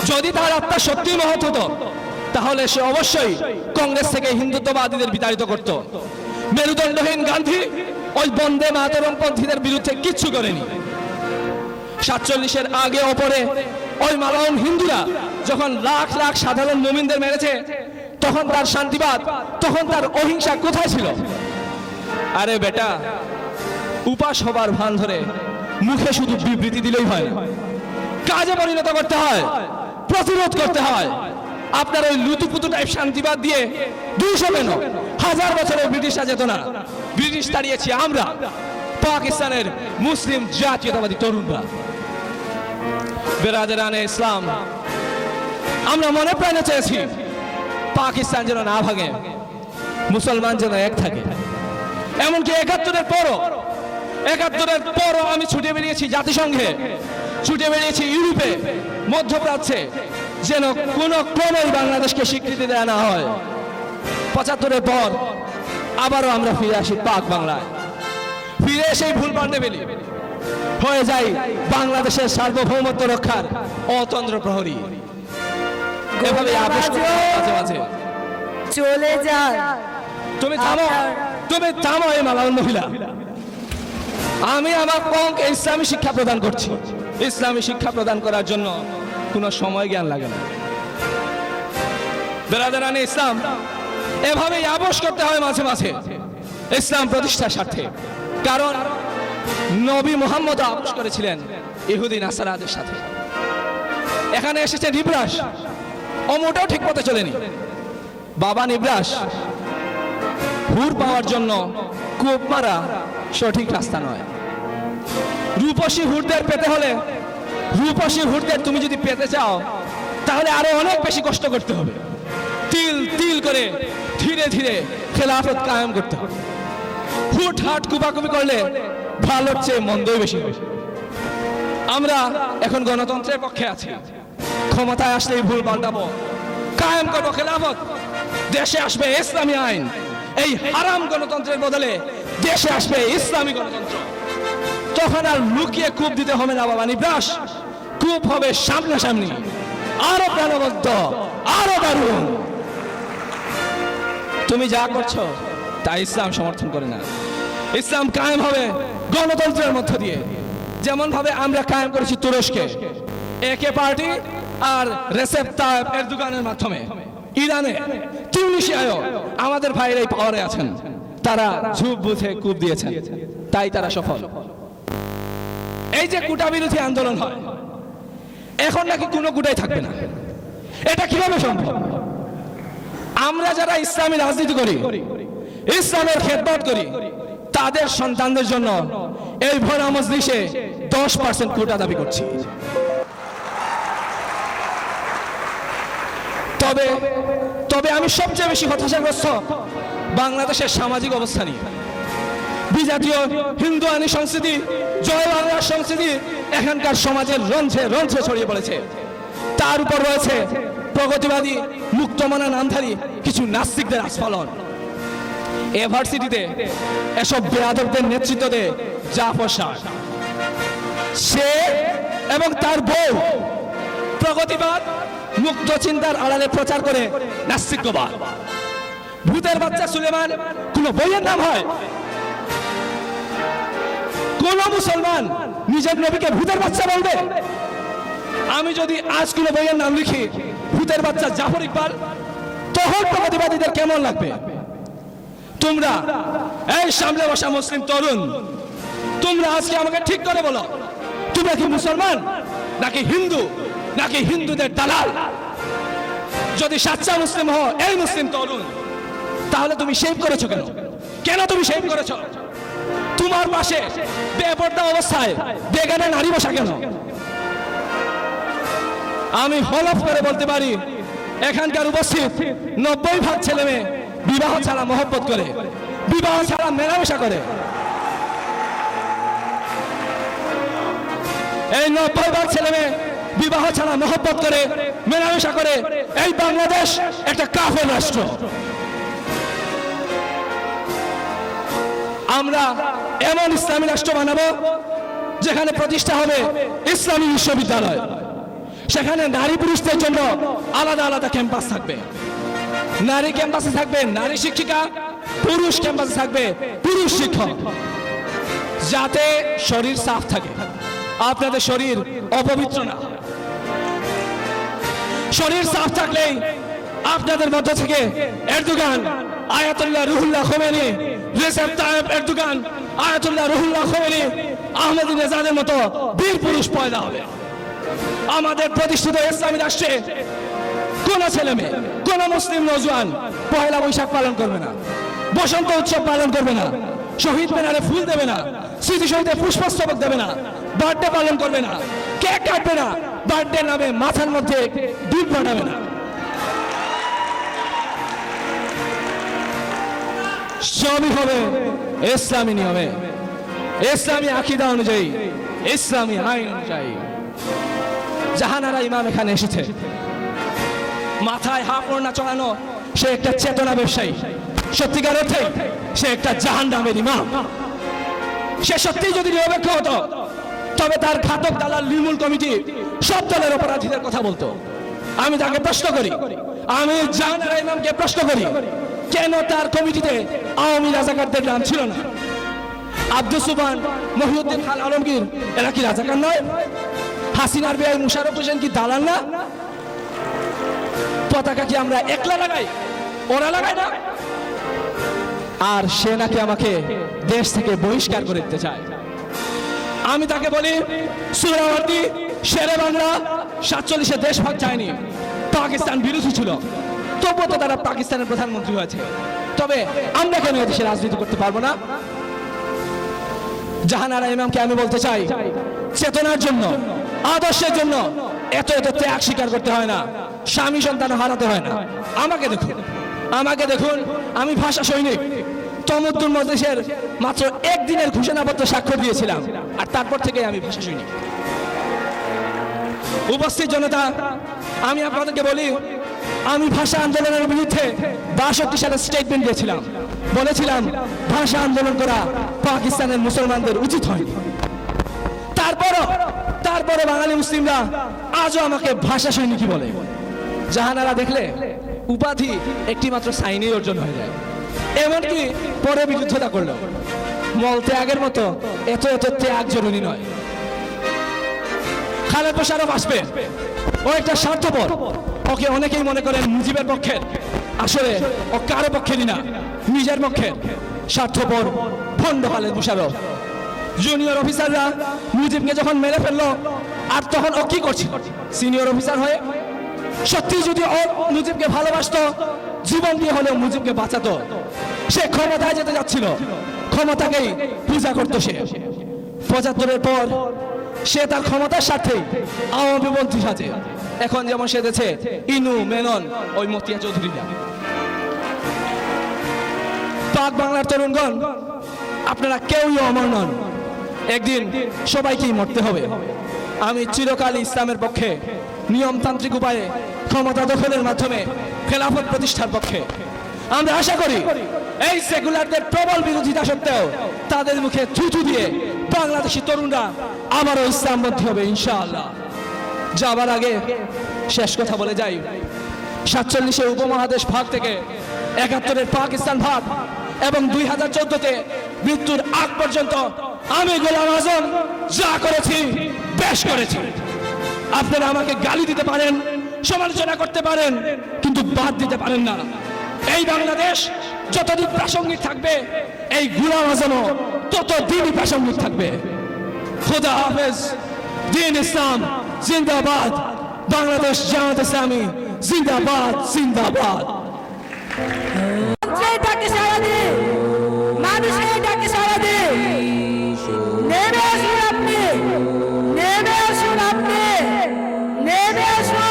যদি তার আত্মা সত্যি মহৎ হতো তাহলে সে অবশ্যই কংগ্রেস থেকে হিন্দুত্ববাদীদের বিতাড়িত করত। মেরুদণ্ডহীন গান্ধী ওই বন্দে মাতরম পন্থীদের বিরুদ্ধে কিচ্ছু করেনি। 47-এর আগে ওপরে ওই মালাউন হিন্দুরা যখন লাখ লাখ সাধারণ মুমিনদের মেরেছে, তখন তার শান্তিবাদ, তখন তার অহিংসা কোথায় ছিল? আরে বেটা, উপাস হবার ভান ধরে মুখে শুধু বিবৃতি দিলেই হয় না, কাজে পরিণত করতে হয়, প্রতিরোধ করতে হয়। আপনার ওই লুতুপুতু টাইপ শান্তিবাদ দিয়ে 200 কেন 1000 বছরের ব্রিটিশরা যেত না। ব্রিটিশ তাড়িয়েছি আমরা, পাকিস্তানের মুসলিম জাতীয়তাবাদী তরুণরা। বেরাদেরানে ইসলাম, আমরা মনে প্রাণে চেয়েছি পাকিস্তান যেন না ভাঙে, মুসলমান যেন এক থাকে। এমনকি 71-এর পরও আমি ছুটে বেরিয়েছি জাতিসংঘে, ছুটে বেরিয়েছি ইউরোপে, মধ্যপ্রাচ্যে, যেন কোনো ক্রমেই বাংলাদেশকে স্বীকৃতি দেওয়া না হয়। 75-এর পর আবারও আমরা ফিরে আসি পাক বাংলায়, ফিরে এসেই ভুল পাল্টে ফেলি, হয়ে যাই বাংলাদেশের সার্বভৌমত্ব রক্ষার অতন্ত্র প্রহরী। এভাবে আবেশ মাঝে মাঝে চলে যান। তুমি থামো এই মালাউন মহিলা। আমি আমার কমকে ইসলামী শিক্ষা প্রদান করছি। ইসলামী শিক্ষা প্রদান করার জন্য কোনো সময় জ্ঞান লাগে না। বেরাদারানে ইসলাম, এভাবেই আবেশ করতে হয় মাঝে মাঝে ইসলাম প্রতিষ্ঠার স্বার্থে। কারণ নবী মুহাম্মদ আবেশ করেছিলেন ইহুদি নাসারাদের সাথে। এখানে এসেছে নিবরাস, ও মোটেও ঠিক পথে চলেনি। বাবা নিবরাস, হুর পাওয়ার জন্য কূপ মারা সঠিক রাস্তা নয়। রূপসী হুরদের পেতে হলে, রূপসী হুরদের তুমি যদি পেতে চাও, তাহলে আরো অনেক বেশি কষ্ট করতে হবে। তিল তিল করে ধীরে ধীরে খেলাফত কায়েম করতে হবে। হুট হাট কুপাকুপি করলে ভালোর চেয়ে মন্দই বেশি হবে। আমরা এখন গণতন্ত্রের পক্ষে আছি, ক্ষমতায় আসলেই ভুল পাল্টাবো, কায়েম করবো খেলাফত, দেশে আসবে ইসলামী আইন। এই হারাম গণতন্ত্রের বদলে দেশে আসবে ইসলামী গণতন্ত্র। তখন আর লুকিয়ে কূপ দিতে হবে না বাবা নিবরাস, কূপ হবে সামনাসামনি, আরো প্রাণবদ্ধ, আরো দারুণ। তুমি যা করছো তা ইসলাম সমর্থন করে না। ইসলাম কায়েম হবে গণতন্ত্রের মধ্য দিয়ে, যেমন ভাবে আমরা কায়েম করেছি তুরস্কে, একে পার্টি আর রেসেপ তাইপ এরদোগানের মাধ্যমে। ইরানে, তিউনিসিয়ায়ও আমাদের ভাইরাই পাওয়ারে আছেন, তারা ঝুপ বুঝে কূপ দিয়েছেন, তাই তারা সফল। এই যে কোটা বিরোধী আন্দোলন হয়, এখন নাকি কোনো কোটাই থাকবে না। এটা কিভাবে সম্ভব? আমরা যারা ইসলামী রাজনীতি করি, ইসলামের খেদমত করি, তাদের সন্তানদের জন্য এই ভরা মজলিসে 10% কোটা দাবি করছি। তবে আমি সবচেয়ে বেশি হতাশাগ্রস্ত বাংলাদেশের সামাজিক অবস্থা নিয়ে। বিজাতীয় হিন্দু আইনি সংস্কৃতি, জয় বাংলার সংস্কৃতি এখানকার সমাজের রন্ধ্রে রন্ধ্রে ছড়িয়ে পড়েছে। তার উপর রয়েছে প্রগতিবাদী মুক্তমনা নামধারী কিছু নাস্তিকদের আস্ফালন। ইউনিভার্সিটিতে এসব বেয়াদবদের নেতৃত্ব দেয় জাফর শাহ। সে এবং তার বউ প্রগতিবাদ, মুক্ত চিন্তার আড়ালে প্রচার করে নাস্তিকবাদ। ভূতের বাচ্চা সুলেমান কোন বইয়ের নাম হয়? কোন মুসলমান নিজের নবীকে ভূতের বাচ্চা বলবে? আমি যদি আজ কোন বইয়ের নাম লিখি ভূতের বাচ্চা জাফর ইকবাল, তখন প্রগতিবাদীদের কেমন লাগবে? তোমরা এই সামনে বসা মুসলিম তরুণ, তোমরা আজকে আমাকে ঠিক করে বলো, তোমরা কি মুসলমান নাকি হিন্দু, নাকি হিন্দুদের দালাল? যদি সাচ্চা মুসলিম হও এই মুসলিম তরুণ, তাহলে তুমি শেভ করেছো কেন? কেন তুমি শেভ করেছো? তোমার পাশে বেপরদা অবস্থায় বেগানা নারী বসা কেন? আমি হলফ করে বলতে পারি, এখানকার উপস্থিত 90% ছেলে মেয়ে বিবাহ ছাড়া মহব্বত করে, বিবাহ ছাড়া মেলামেশা করে। এই 90% ছেলে মেয়ে বিবাহ ছাড়া মহব্বত করে, মেলামেশা করে। এই বাংলাদেশ একটা কাফের রাষ্ট্র। আমরা এমন ইসলামী রাষ্ট্র বানাবো যেখানে প্রতিষ্ঠা হবে ইসলামী বিশ্ববিদ্যালয়, সেখানে নারী পুরুষদের জন্য আলাদা আলাদা ক্যাম্পাস থাকবে। নারী ক্যাম্পাসে থাকবে নারী শিক্ষিকা, পুরুষ ক্যাম্পাসে থাকবে পুরুষ শিক্ষক, যাতে শরীর সাফ থাকে, আপনাদের শরীর অপবিত্র না হয়। শরীর সাফ থাকলেই আপনাদের মধ্য থেকে Erdogan, Ayatollah Ruhollah Khomeini, Recep Tayyip Erdogan, Ayatollah Ruhollah Khomeini, আহমেদিনেজাদের মতো বীর পুরুষ পয়দা হবে। আমাদের প্রতিষ্ঠিত ইসলামী রাষ্ট্রে কোন ছেলে মেয়ে, কোন মুসলিম নওজোয়ান পয়লা বৈশাখ পালন করবে না, বসন্ত উৎসব পালন করবে না, শহীদ মিনারে ফুল দেবে না, স্মৃতি শহীদে পুষ্পস্তবক দেবে না, বার্থডে পালন করবে না, কেক কাটবে না, বার্থডে নামে মাথার মধ্যে দুধ পাঠাবে না। সবই হবে ইসলামী নিয়মে, ইসলামী আকীদা অনুযায়ী, ইসলামী আইন অনুযায়ী। জাহানারা ইমাম এখানে এসেছে, মাথায় হাফ ওড়না চড়ানো, সে একটা চেতনা ব্যবসায়ী, সত্যিকার অর্থে সে একটা জাহান্নামের ইমাম। সে সত্যি যদি নিরপেক্ষ হতো তবে তার ঘাতক দালাল নির্মূল কমিটি সব দলের অপরাধীদের কথা বলতো। আমি তাকে প্রশ্ন করি, আমি জাহানারা ইমামকে প্রশ্ন করি, কেন তার কমিটিতে আওয়ামী রাজাকারদের নাম ছিল না? আব্দুল সুবহান, মহিউদ্দিন খান আলমগীর এরা কি রাজাকার নয়? হাসিনার বেআই মুশারফ হোসেন কি দালাল না? পতাকা কি আমরা একলা লাগাই, ওরা লাগাই না? আর সে নাকি আমাকে দেশ থেকে বহিষ্কার করে দিতে চায়। আমি তাকে বলি, সুহরাওয়ার্দী শেরে বাংলা 47-এ দেশভাগ চায়নি, পাকিস্তান বিরোধী ছিল, তবুও তো তারা পাকিস্তানের প্রধানমন্ত্রী হয়েছে। তবে আমরা কেন দেশে রাজনীতি করতে পারবো না? জাহানারা ইমামকে আমি বলতে চাই, চেতনার জন্য, আদর্শের জন্য এত এত ত্যাগ স্বীকার করতে হয় না, স্বামী সন্তান হারাতে হয় না। আমাকে দেখুন, আমাকে দেখুন, আমি ভাষা সৈনিক। তমুদ্দুল মজলিসের মাত্র একদিনের ঘোষণাপত্র স্বাক্ষর দিয়েছিলাম, আর তারপর থেকে আমি ভাষা সৈনিক। উপস্থিত জনতা, আমি আপনাদেরকে বলি, আমি ভাষা আন্দোলনের বিরুদ্ধে 62 সালে স্টেটমেন্ট দিয়েছিলাম, বলেছিলাম ভাষা আন্দোলন করা পাকিস্তানের মুসলমানদের উচিত হয়নি। তারপরও বাঙালি মুসলিমরা আজও আমাকে ভাষা সৈনিকই বলে। জাহানারা দেখলে উপাধি একটি মাত্র সাইনে অর্জন হয়ে যায়, এমনকি পরে বিরুদ্ধতা করলো। মল ত্যাগের মতো এত এত ত্যাগ জরুরি নয়। খালেদ মোশাররফ আসবে, ও একটা স্বার্থপর, ওকে অনেকেই মনে করেন মুজিবের পক্ষের, আসলে ও কারো পক্ষেরই না, নিজের পক্ষের স্বার্থপর ভণ্ড খালেদ মোশাররফ। জুনিয়র অফিসাররা মুজিবকে যখন মেরে ফেললো, আর তখন ও কি করছে? সিনিয়র অফিসার হয়ে সত্যি যদি ও মুজিবকে ভালোবাসতো, জীবন দিয়ে হলেও মুজিবকে বাঁচাতো। সে ক্ষমতায় যেতে যাচ্ছিল, ক্ষমতাকেই পূজা করতো সে। 75-এর পর সে তার ক্ষমতার সাথে আওয়ামী পন্থী সাজে। এখন যেমন সেজেছে ইনু, মেনন, ওই মতিয়া চৌধুরীরা। পাক বাংলার তরুণগণ, আপনারা কেউই অমর নন, একদিন সবাইকেই মরতে হবে। আমি চিরকাল ইসলামের পক্ষে, নিয়মতান্ত্রিক উপায়ে ক্ষমতা দখলের মাধ্যমে খেলাফত প্রতিষ্ঠার পক্ষে। আমরা আশা করি এই সেকুলারদের প্রবল বিরোধিতা সত্ত্বেও তাদের মুখে থুথু দিয়ে বাংলাদেশি তরুণরা আবারও ইসলামপন্থী হবে ইনশাআল্লাহ। যাবার আগে শেষ কথা বলে যাই, 47-এ উপমহাদেশ ভাগ থেকে 71-এর পাকিস্তান ভাগ এবং 2014-তে মৃত্যুর আগ পর্যন্ত আমি গোলাম আজম যা করেছি বেশ করেছি। আপনারা আমাকে গালি দিতে পারেন, সমালোচনা করতে পারেন, কিন্তু বাদ দিতে পারেন না। এই বাংলাদেশ যতদিন প্রাসঙ্গিক থাকবে, এই গোলাম আজমও ততদিনই প্রাসঙ্গিক থাকবে। খোদা হাফেজ। দিন ইসলাম জিন্দাবাদ। বাংলাদেশ জামাত ইসলামী জিন্দাবাদ, জিন্দাবাদ। ডাকে সারা দে, মানুষের ডাকে সারা দে, নেমে আসুন আপনি, নেমে আসুন আপনি, নেমে আসুন।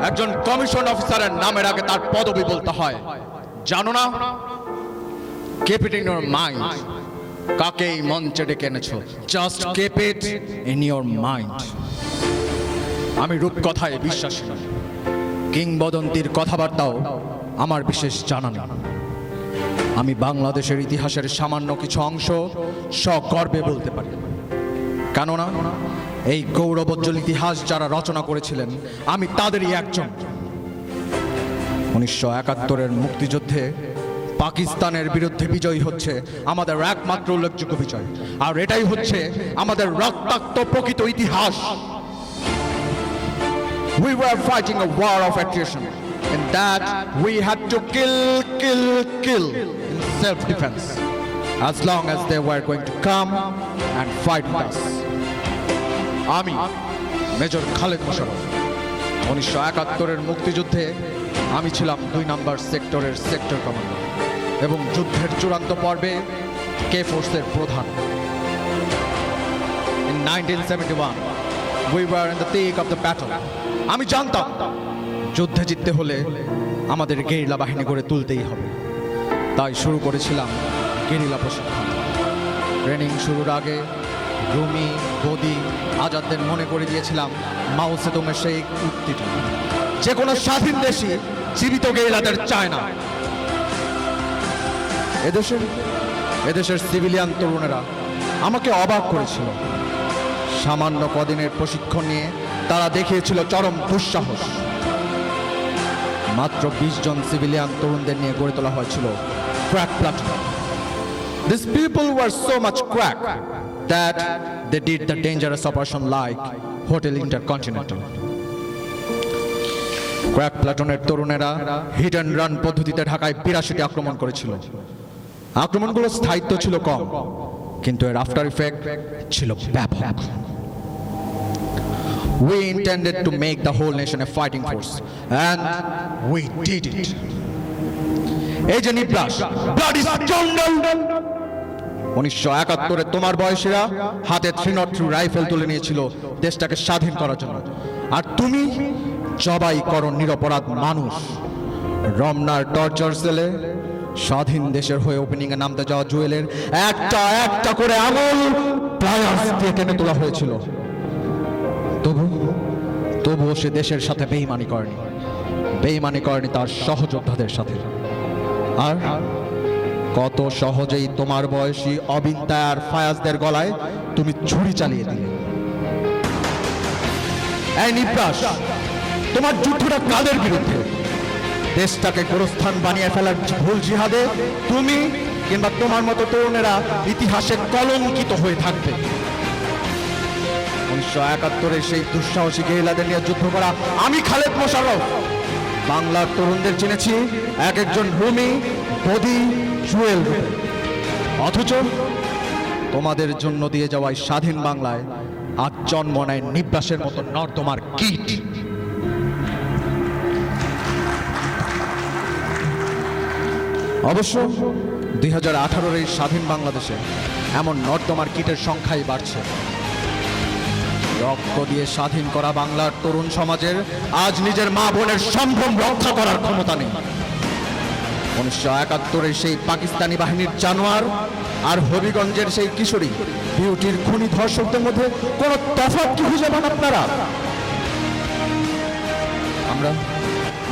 একজন কমিশন অফিসারের নামের আগে তার পদবি বলতে হয়, জানো না? Keep it in your mind. কাকে এই মঞ্চে ডেকে এনেছো? Just keep it in your mind. আমি রূপকথায় বিশ্বাসী নই, কিংবদন্তির কথাবার্তাও আমার বিশেষ জানা নেই। আমি বাংলাদেশের ইতিহাসের সামান্য কিছু অংশ সগর্বে বলতে পারি, কেননা এই গৌরবোজ্জ্বল ইতিহাস যারা রচনা করেছিলেন আমি তাদেরই একজন। 1971-এর মুক্তিযুদ্ধে পাকিস্তানের বিরুদ্ধে বিজয়ী হচ্ছে আমাদের একমাত্র উল্লেখযোগ্য বিজয়, আর এটাই হচ্ছে আমাদের রক্তাক্ত প্রকৃত ইতিহাস। We were fighting a war of attrition. In that we had to kill in self-defense as long as they were going to come and fight with us. আমি মেজর খালেদ মোশাররফ 1971-এর মুক্তিযুদ্ধে আমি ছিলাম 2 নম্বর সেক্টরের সেক্টর কমান্ডার এবং যুদ্ধের চূড়ান্ত পর্বে কে ফোর্সের প্রধান। In 1971 we were in the thick of the battle. আমি জানতাম যুদ্ধে জিততে হলে আমাদের গেরিলা বাহিনী গড়ে তুলতেই হবে, তাই শুরু করেছিলাম গেরিলা প্রশিক্ষণ। ট্রেনিং শুরুর আগে রুমি, বদি, আজাদদের মনে করে দিয়েছিলাম মাও সেতুংয়ের সেই উক্তিটি, যে কোনো স্বাধীন দেশই জীবিত গেরিলাদের চায় না। এদেশের সিভিলিয়ান তরুণেরা আমাকে অবাক করেছিল। সামান্য কদিনের প্রশিক্ষণ নিয়ে তারা দেখিয়েছিল চরম দুঃসাহস। মাত্র 20 জন সিভিলিয়ান তরুণদের নিয়ে গড়ে তোলা হয়েছিল crack platoon. These people were so much crack that they did the dangerous operation like Hotel Intercontinental. Crack প্লাটুনের তরুণেরা হিট অ্যান্ড রান পদ্ধতিতে ঢাকায় 82টি আক্রমণ করেছিল। আক্রমণগুলোর স্থায়িত্ব ছিল কম, কিন্তু এর আফটার ইফেক্ট ছিল ব্যাপক। We intended to make the whole nation a fighting force, and we did it. এই যে নিবলাস, bloody scoundrel! 1971-এ তোমার বয়সীরা হাতে 303 রাইফেল তুলে নিয়েছিল দেশটাকে স্বাধীন করার জন্য, আর তুমি জবাই করো নিরপরাধ মানুষ। রমনার টর্চার সেলে স্বাধীন দেশের হয়ে ওপেনিং এ নামতে যাওয়া জুয়েলের একটা একটা করে আঙুল প্লায়ার্স দিয়ে টেনে তোলা হয়েছিল। তবুও সে দেশের সাথে বেইমানি করেনি তার সহযোদ্ধাদের সাথে। আর কত সহজেই তোমার বয়সী অবিন্তা আর ফায়াজদের গলায় তুমি ছুরি চালিয়ে দিলে। এই নিবলাস, তোমার যুদ্ধটা কাদের বিরুদ্ধে? দেশটাকে গোরস্থান বানিয়ে ফেলার ভুল জিহাদে তুমি কিংবা তোমার মতো তরুণেরা ইতিহাসে কলঙ্কিত হয়ে থাকবে। 1971-এ সেই দুঃসাহসী গেরিলাদের নিয়ে যুদ্ধ করা আমি খালেদ মোশাররফ বাংলার তরুণদের চিনেছি এক একজন রুমি, বদি, জুয়েল রূপে। অথচ তোমাদের জন্য দিয়ে যাওয়ায় স্বাধীন বাংলায় আজ জন্ম নেয় নিবলাসের মতো নর্দমার কীট। অবশ্য 2018-এর এই স্বাধীন বাংলাদেশে এমন নর্দমার কীটের সংখ্যাই বাড়ছে। রক্ত দিয়ে স্বাধীন করা বাংলার তরুণ সমাজের আজ নিজের মা বোনের সম্ভ্রম রক্ষা করার ক্ষমতা নেই। 1971-এর সেই পাকিস্তানি বাহিনীর জানোয়ার আর হবিগঞ্জের সেই কিশোরী বিউটির খুনি ধর্ষকদের মধ্যে কোনো তফাৎ কি খুঁজে পান আপনারা?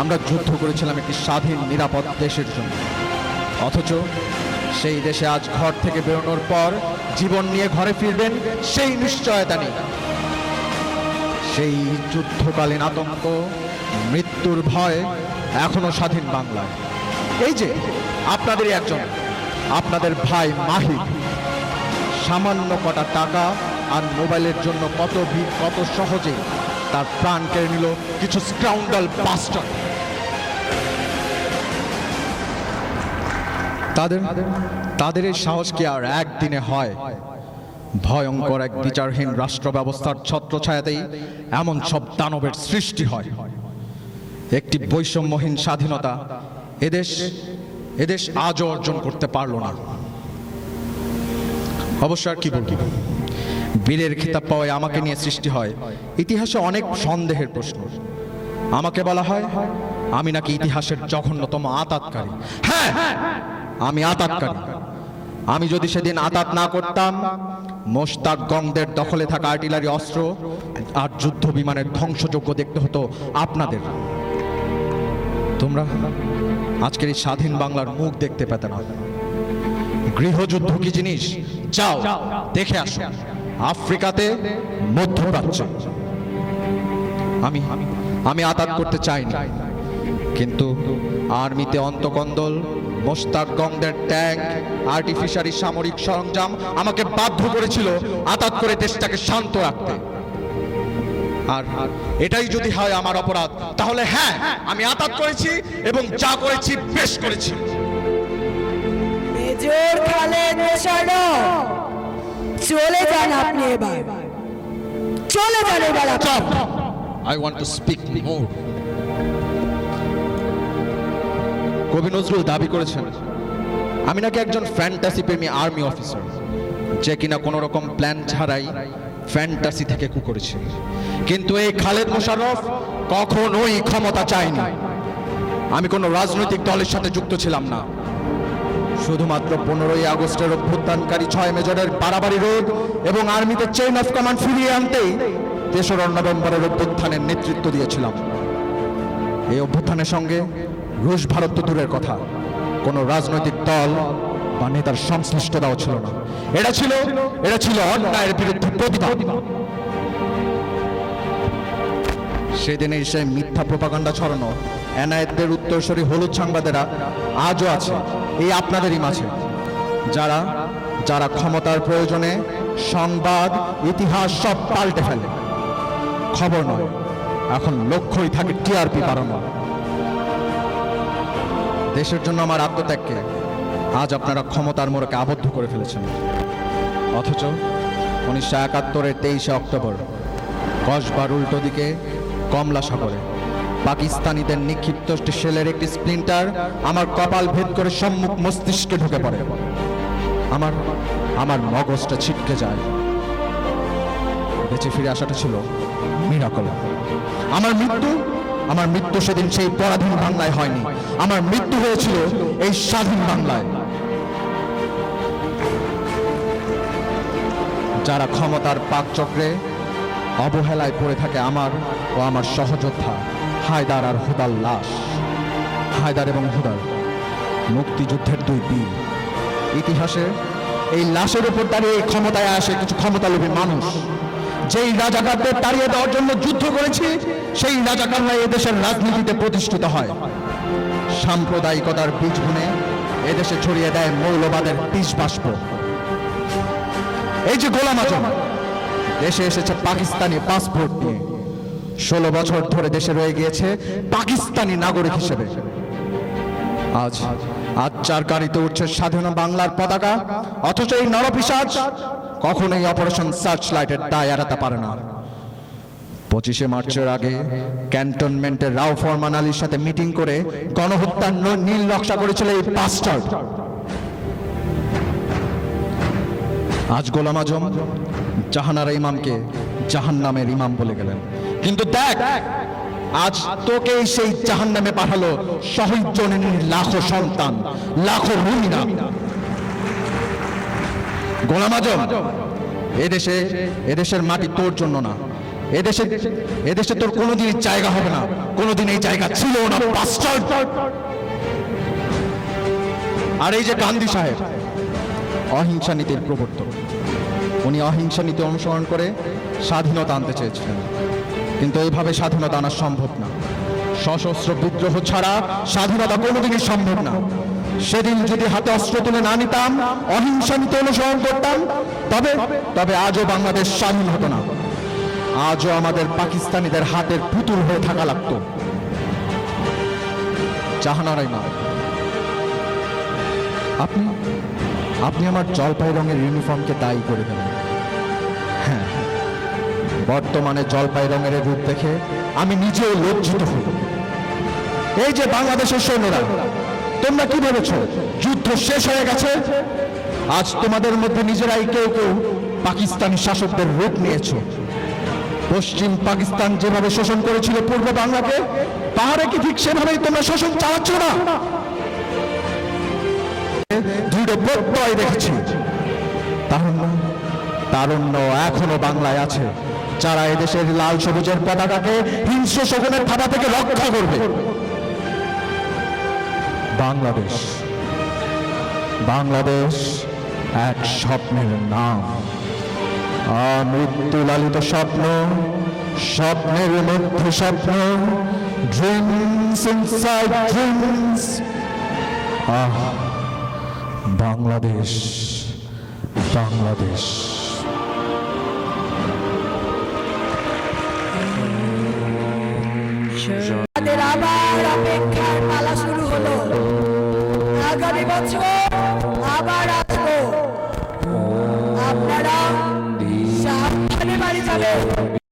আমরা যুদ্ধ করেছিলাম একটি স্বাধীন নিরাপদ দেশের জন্য, অথচ সেই দেশে আজ ঘর থেকে বেরোনোর পর জীবন নিয়ে ঘরে ফিরবেন সেই নিশ্চয়তা নেই। সেই যুদ্ধকালীন আতঙ্ক, মৃত্যুর ভয় এখনো স্বাধীন বাংলায়। এই যে আপনাদেরই একজন, আপনাদের ভাই মাহিদ, সামান্য কটা টাকা আর মোবাইলের জন্য কত সহজে তার প্রাণ কেড়ে নিল কিছু স্কাউন্ডাল বাস্টার্ড। তাদের এই সাহস কি আর একদিনে হয়? ভয়ঙ্কর এক বিচারহীন রাষ্ট্র ব্যবস্থার ছত্রছায়াতেই এমন সব দানবের সৃষ্টি হয়। একটি বৈষম্যহীন স্বাধীনতা এদেশ আজও অর্জন করতে পারল না। অবশ্য আর কি বলবো, বীরের খেতাব পাওয়ায় আমাকে নিয়ে সৃষ্টি হয় ইতিহাসে অনেক সন্দেহের প্রশ্ন। আমাকে বলা হয় আমি নাকি ইতিহাসের জঘন্যতম আতাতকারী। হ্যাঁ, আমি আতাতকারী। আমি যদি সেদিন আতাত না করতাম, মোশতাক গংদের দখলে থাকা আর্টিলারি অস্ত্র আর যুদ্ধ বিমানের ধ্বংসযজ্ঞ দেখতে হতো আপনাদের। তোমরা আজকের এই স্বাধীন বাংলার মুখ দেখতে পেতে না। গৃহযুদ্ধ কি জিনিস যাও দেখে আসো আফ্রিকাতে, মধ্যপ্রাচ্যে। আমি আতাত করতে চাইনি, কিন্তু আর্মিতে অন্তকন্দল, মোস্তাকগণদের ট্যাঙ্ক, আর্টিফিশিয়ারি সামরিক সরঞ্জাম আমাকে বাধ্য করেছিল আতাত করে দেশটাকে শান্ত রাখতে। আর এটাই যদি হয় আমার অপরাধ, তাহলে হ্যাঁ, আমি আতাত করেছি এবং যা করেছি বেশ করেছি। মেজর খালেদ মোশাররফ, চলে যান আপনি এবার, চলে যান এবার আপনি। I want to speak more. কবি নজরুল দাবি করেছেন আমি নাকি একজন ফ্যান্টাসি প্রেমী আর্মি অফিসার, যে কিনা কোনো রকম প্ল্যান ছাড়াই ফ্যান্টাসি থেকে কু করেছে। কিন্তু এই খালেদ মোশাররফ কখনোই ক্ষমতা চায়নি। আমি কোনো রাজনৈতিক দলের সাথে যুক্ত ছিলাম না। শুধুমাত্র 15ই আগস্টের অভ্যুত্থানকারী 6 মেজরের বাড়াবাড়ি রোধ এবং আর্মিতে চেইন অফ কমান্ড ফিরিয়ে আনতেই 3রা নভেম্বরের অভ্যুত্থানের নেতৃত্ব দিয়েছিলাম। এই অভ্যুত্থানের সঙ্গে রুশ ভারত তো দূরের কথা, কোনো রাজনৈতিক দল বা নেতার সংশ্লিষ্টতাও ছিল না। এটা ছিল অন্যায়ের বিরুদ্ধে প্রতিবাদ। সেদিনে সেই মিথ্যা প্রপাগান্ডা ছড়ানো এনায়েতদের উত্তরসূরি হলুদ সাংবাদিকেরা আজও আছে এই আপনাদেরই মাঝে, যারা ক্ষমতার প্রয়োজনে সংবাদ, ইতিহাস সব পাল্টে ফেলে। খবর নয়, এখন লক্ষ্যই থাকে টিআরপি বাড়ানো। দেশের জন্য আমার আত্মত্যাগকে আজ আপনারা ক্ষমতার মোড়কে আবদ্ধ করে ফেলেছেন। অথচ 1971-এর 23শে অক্টোবর কসবার উল্টো দিকে কমলা সাগরে পাকিস্তানিদের নিক্ষিপ্ত শেলের একটি স্প্লিন্টার আমার কপাল ভেদ করে সম্মুখ মস্তিষ্কে ঢুকে পড়ে। আমার মগজটা ছিটকে যায়। বেঁচে ফিরে আসাটা ছিল মিরাকল। আমার মৃত্যু সেদিন সেই পরাধীন বাংলায় হয়নি, আমার মৃত্যু হয়েছিল এই স্বাধীন বাংলায়। যারা ক্ষমতার পাকচক্রে অবহেলায় পড়ে থাকে আমার ও আমার সহযোদ্ধা হায়দার আর হুদার লাশ। হায়দার এবং হুদার মুক্তিযুদ্ধের 2 বীর। ইতিহাসে এই লাশের উপর দাঁড়িয়ে এই ক্ষমতায় আসে কিছু ক্ষমতালোভী মানুষ। যেই রাজাকারদের তাড়িয়ে দেওয়ার জন্য যুদ্ধ করেছি, সেই রাজাকাররা এদেশের রাজনীতিতে প্রতিষ্ঠিত হয়। সাম্প্রদায়িকতার বীজ বুনে এদেশে ছড়িয়ে দেয় মৌলবাদের বীজ বাষ্প। এই যে গোলাম আজম দেশে এসেছে পাকিস্তানি পাসপোর্ট নিয়ে, 16 বছর ধরে দেশে রয়ে গিয়েছে পাকিস্তানি নাগরিক হিসেবে। আজ যার গাড়িতে উঠছে স্বাধীন বাংলার পতাকা, অথচ এই নরপিশাচ কখনোই অপারেশন সার্চ লাইটের দায় এড়াতে পারে না। 25শে মার্চের আগে ক্যান্টনমেন্টের রাও ফরমান আলীর সাথে মিটিং করে গণহত্যার নীল নকশা করেছিল এই বাস্টার্ড। আজ গোলাম আজম জাহানারা ইমামকে জাহান্নামের ইমাম বলে গেলেন। কিন্তু দেখ, আজ তোকে সেই জাহান্নামে পাঠালো শহীদ জননীর লাখো সন্তান, লাখো রুমিনা। গোলাম আজম, এদেশের মাটি তোর জন্য না, এদেশে তোর কোনোদিন জায়গা হবে না, কোনোদিন এই জায়গা ছিল না। আর এই যে গান্ধী সাহেব, অহিংসা নীতির প্রবর্তক, উনি অহিংসা নীতি অনুসরণ করে স্বাধীনতা আনতে চেয়েছিলেন, কিন্তু এইভাবে স্বাধীনতা আনা সম্ভব না। সশস্ত্র বিদ্রোহ ছাড়া স্বাধীনতা কোনোদিনই সম্ভব না। সেদিন যদি হাতে অস্ত্র তুলে না নিতাম, অহিংসা নীতি অনুসরণ করতাম, তবে আজও বাংলাদেশ স্বাধীন হতো না। আজও আমাদের পাকিস্তানিদের হাতের পুতুল হয়ে থাকা লাগতো। জাহানারা ইমাম, আপনি আমার জলপাই রঙের ইউনিফর্মকে দায়ী করে দিলেন। হ্যাঁ, বর্তমানে জলপাই রঙের রূপ দেখে আমি নিজেও লজ্জিত হই। এই যে বাংলাদেশের সৈন্যরা, তোমরা কি ভেবেছ যুদ্ধ শেষ হয়ে গেছে? আজ তোমাদের মধ্যে নিজেরাই কেউ পাকিস্তানি শাসকদের রূপ নিয়েছ। পশ্চিম পাকিস্তান যেভাবে শোষণ করেছিল পূর্ব বাংলাকে, পাহাড়ে কি ঠিক সেভাবেই তোমরা শোষণ চালাচ্ছ না? দৃঢ় প্রত্যয় দেখেছি তারুণ্য এখনো বাংলায় আছে, যারা এদেশের লাল সবুজের পতাকাকে হিংস্র শকুনের থাবা থেকে রক্ষা করবে। বাংলাদেশ এক স্বপ্নের নাম। মৃত্যু লালিত স্বপ্ন, স্বপ্নের মধ্যে স্বপ্ন, dreams inside dreams. Bangladesh, Bangladesh. আমাদের আবার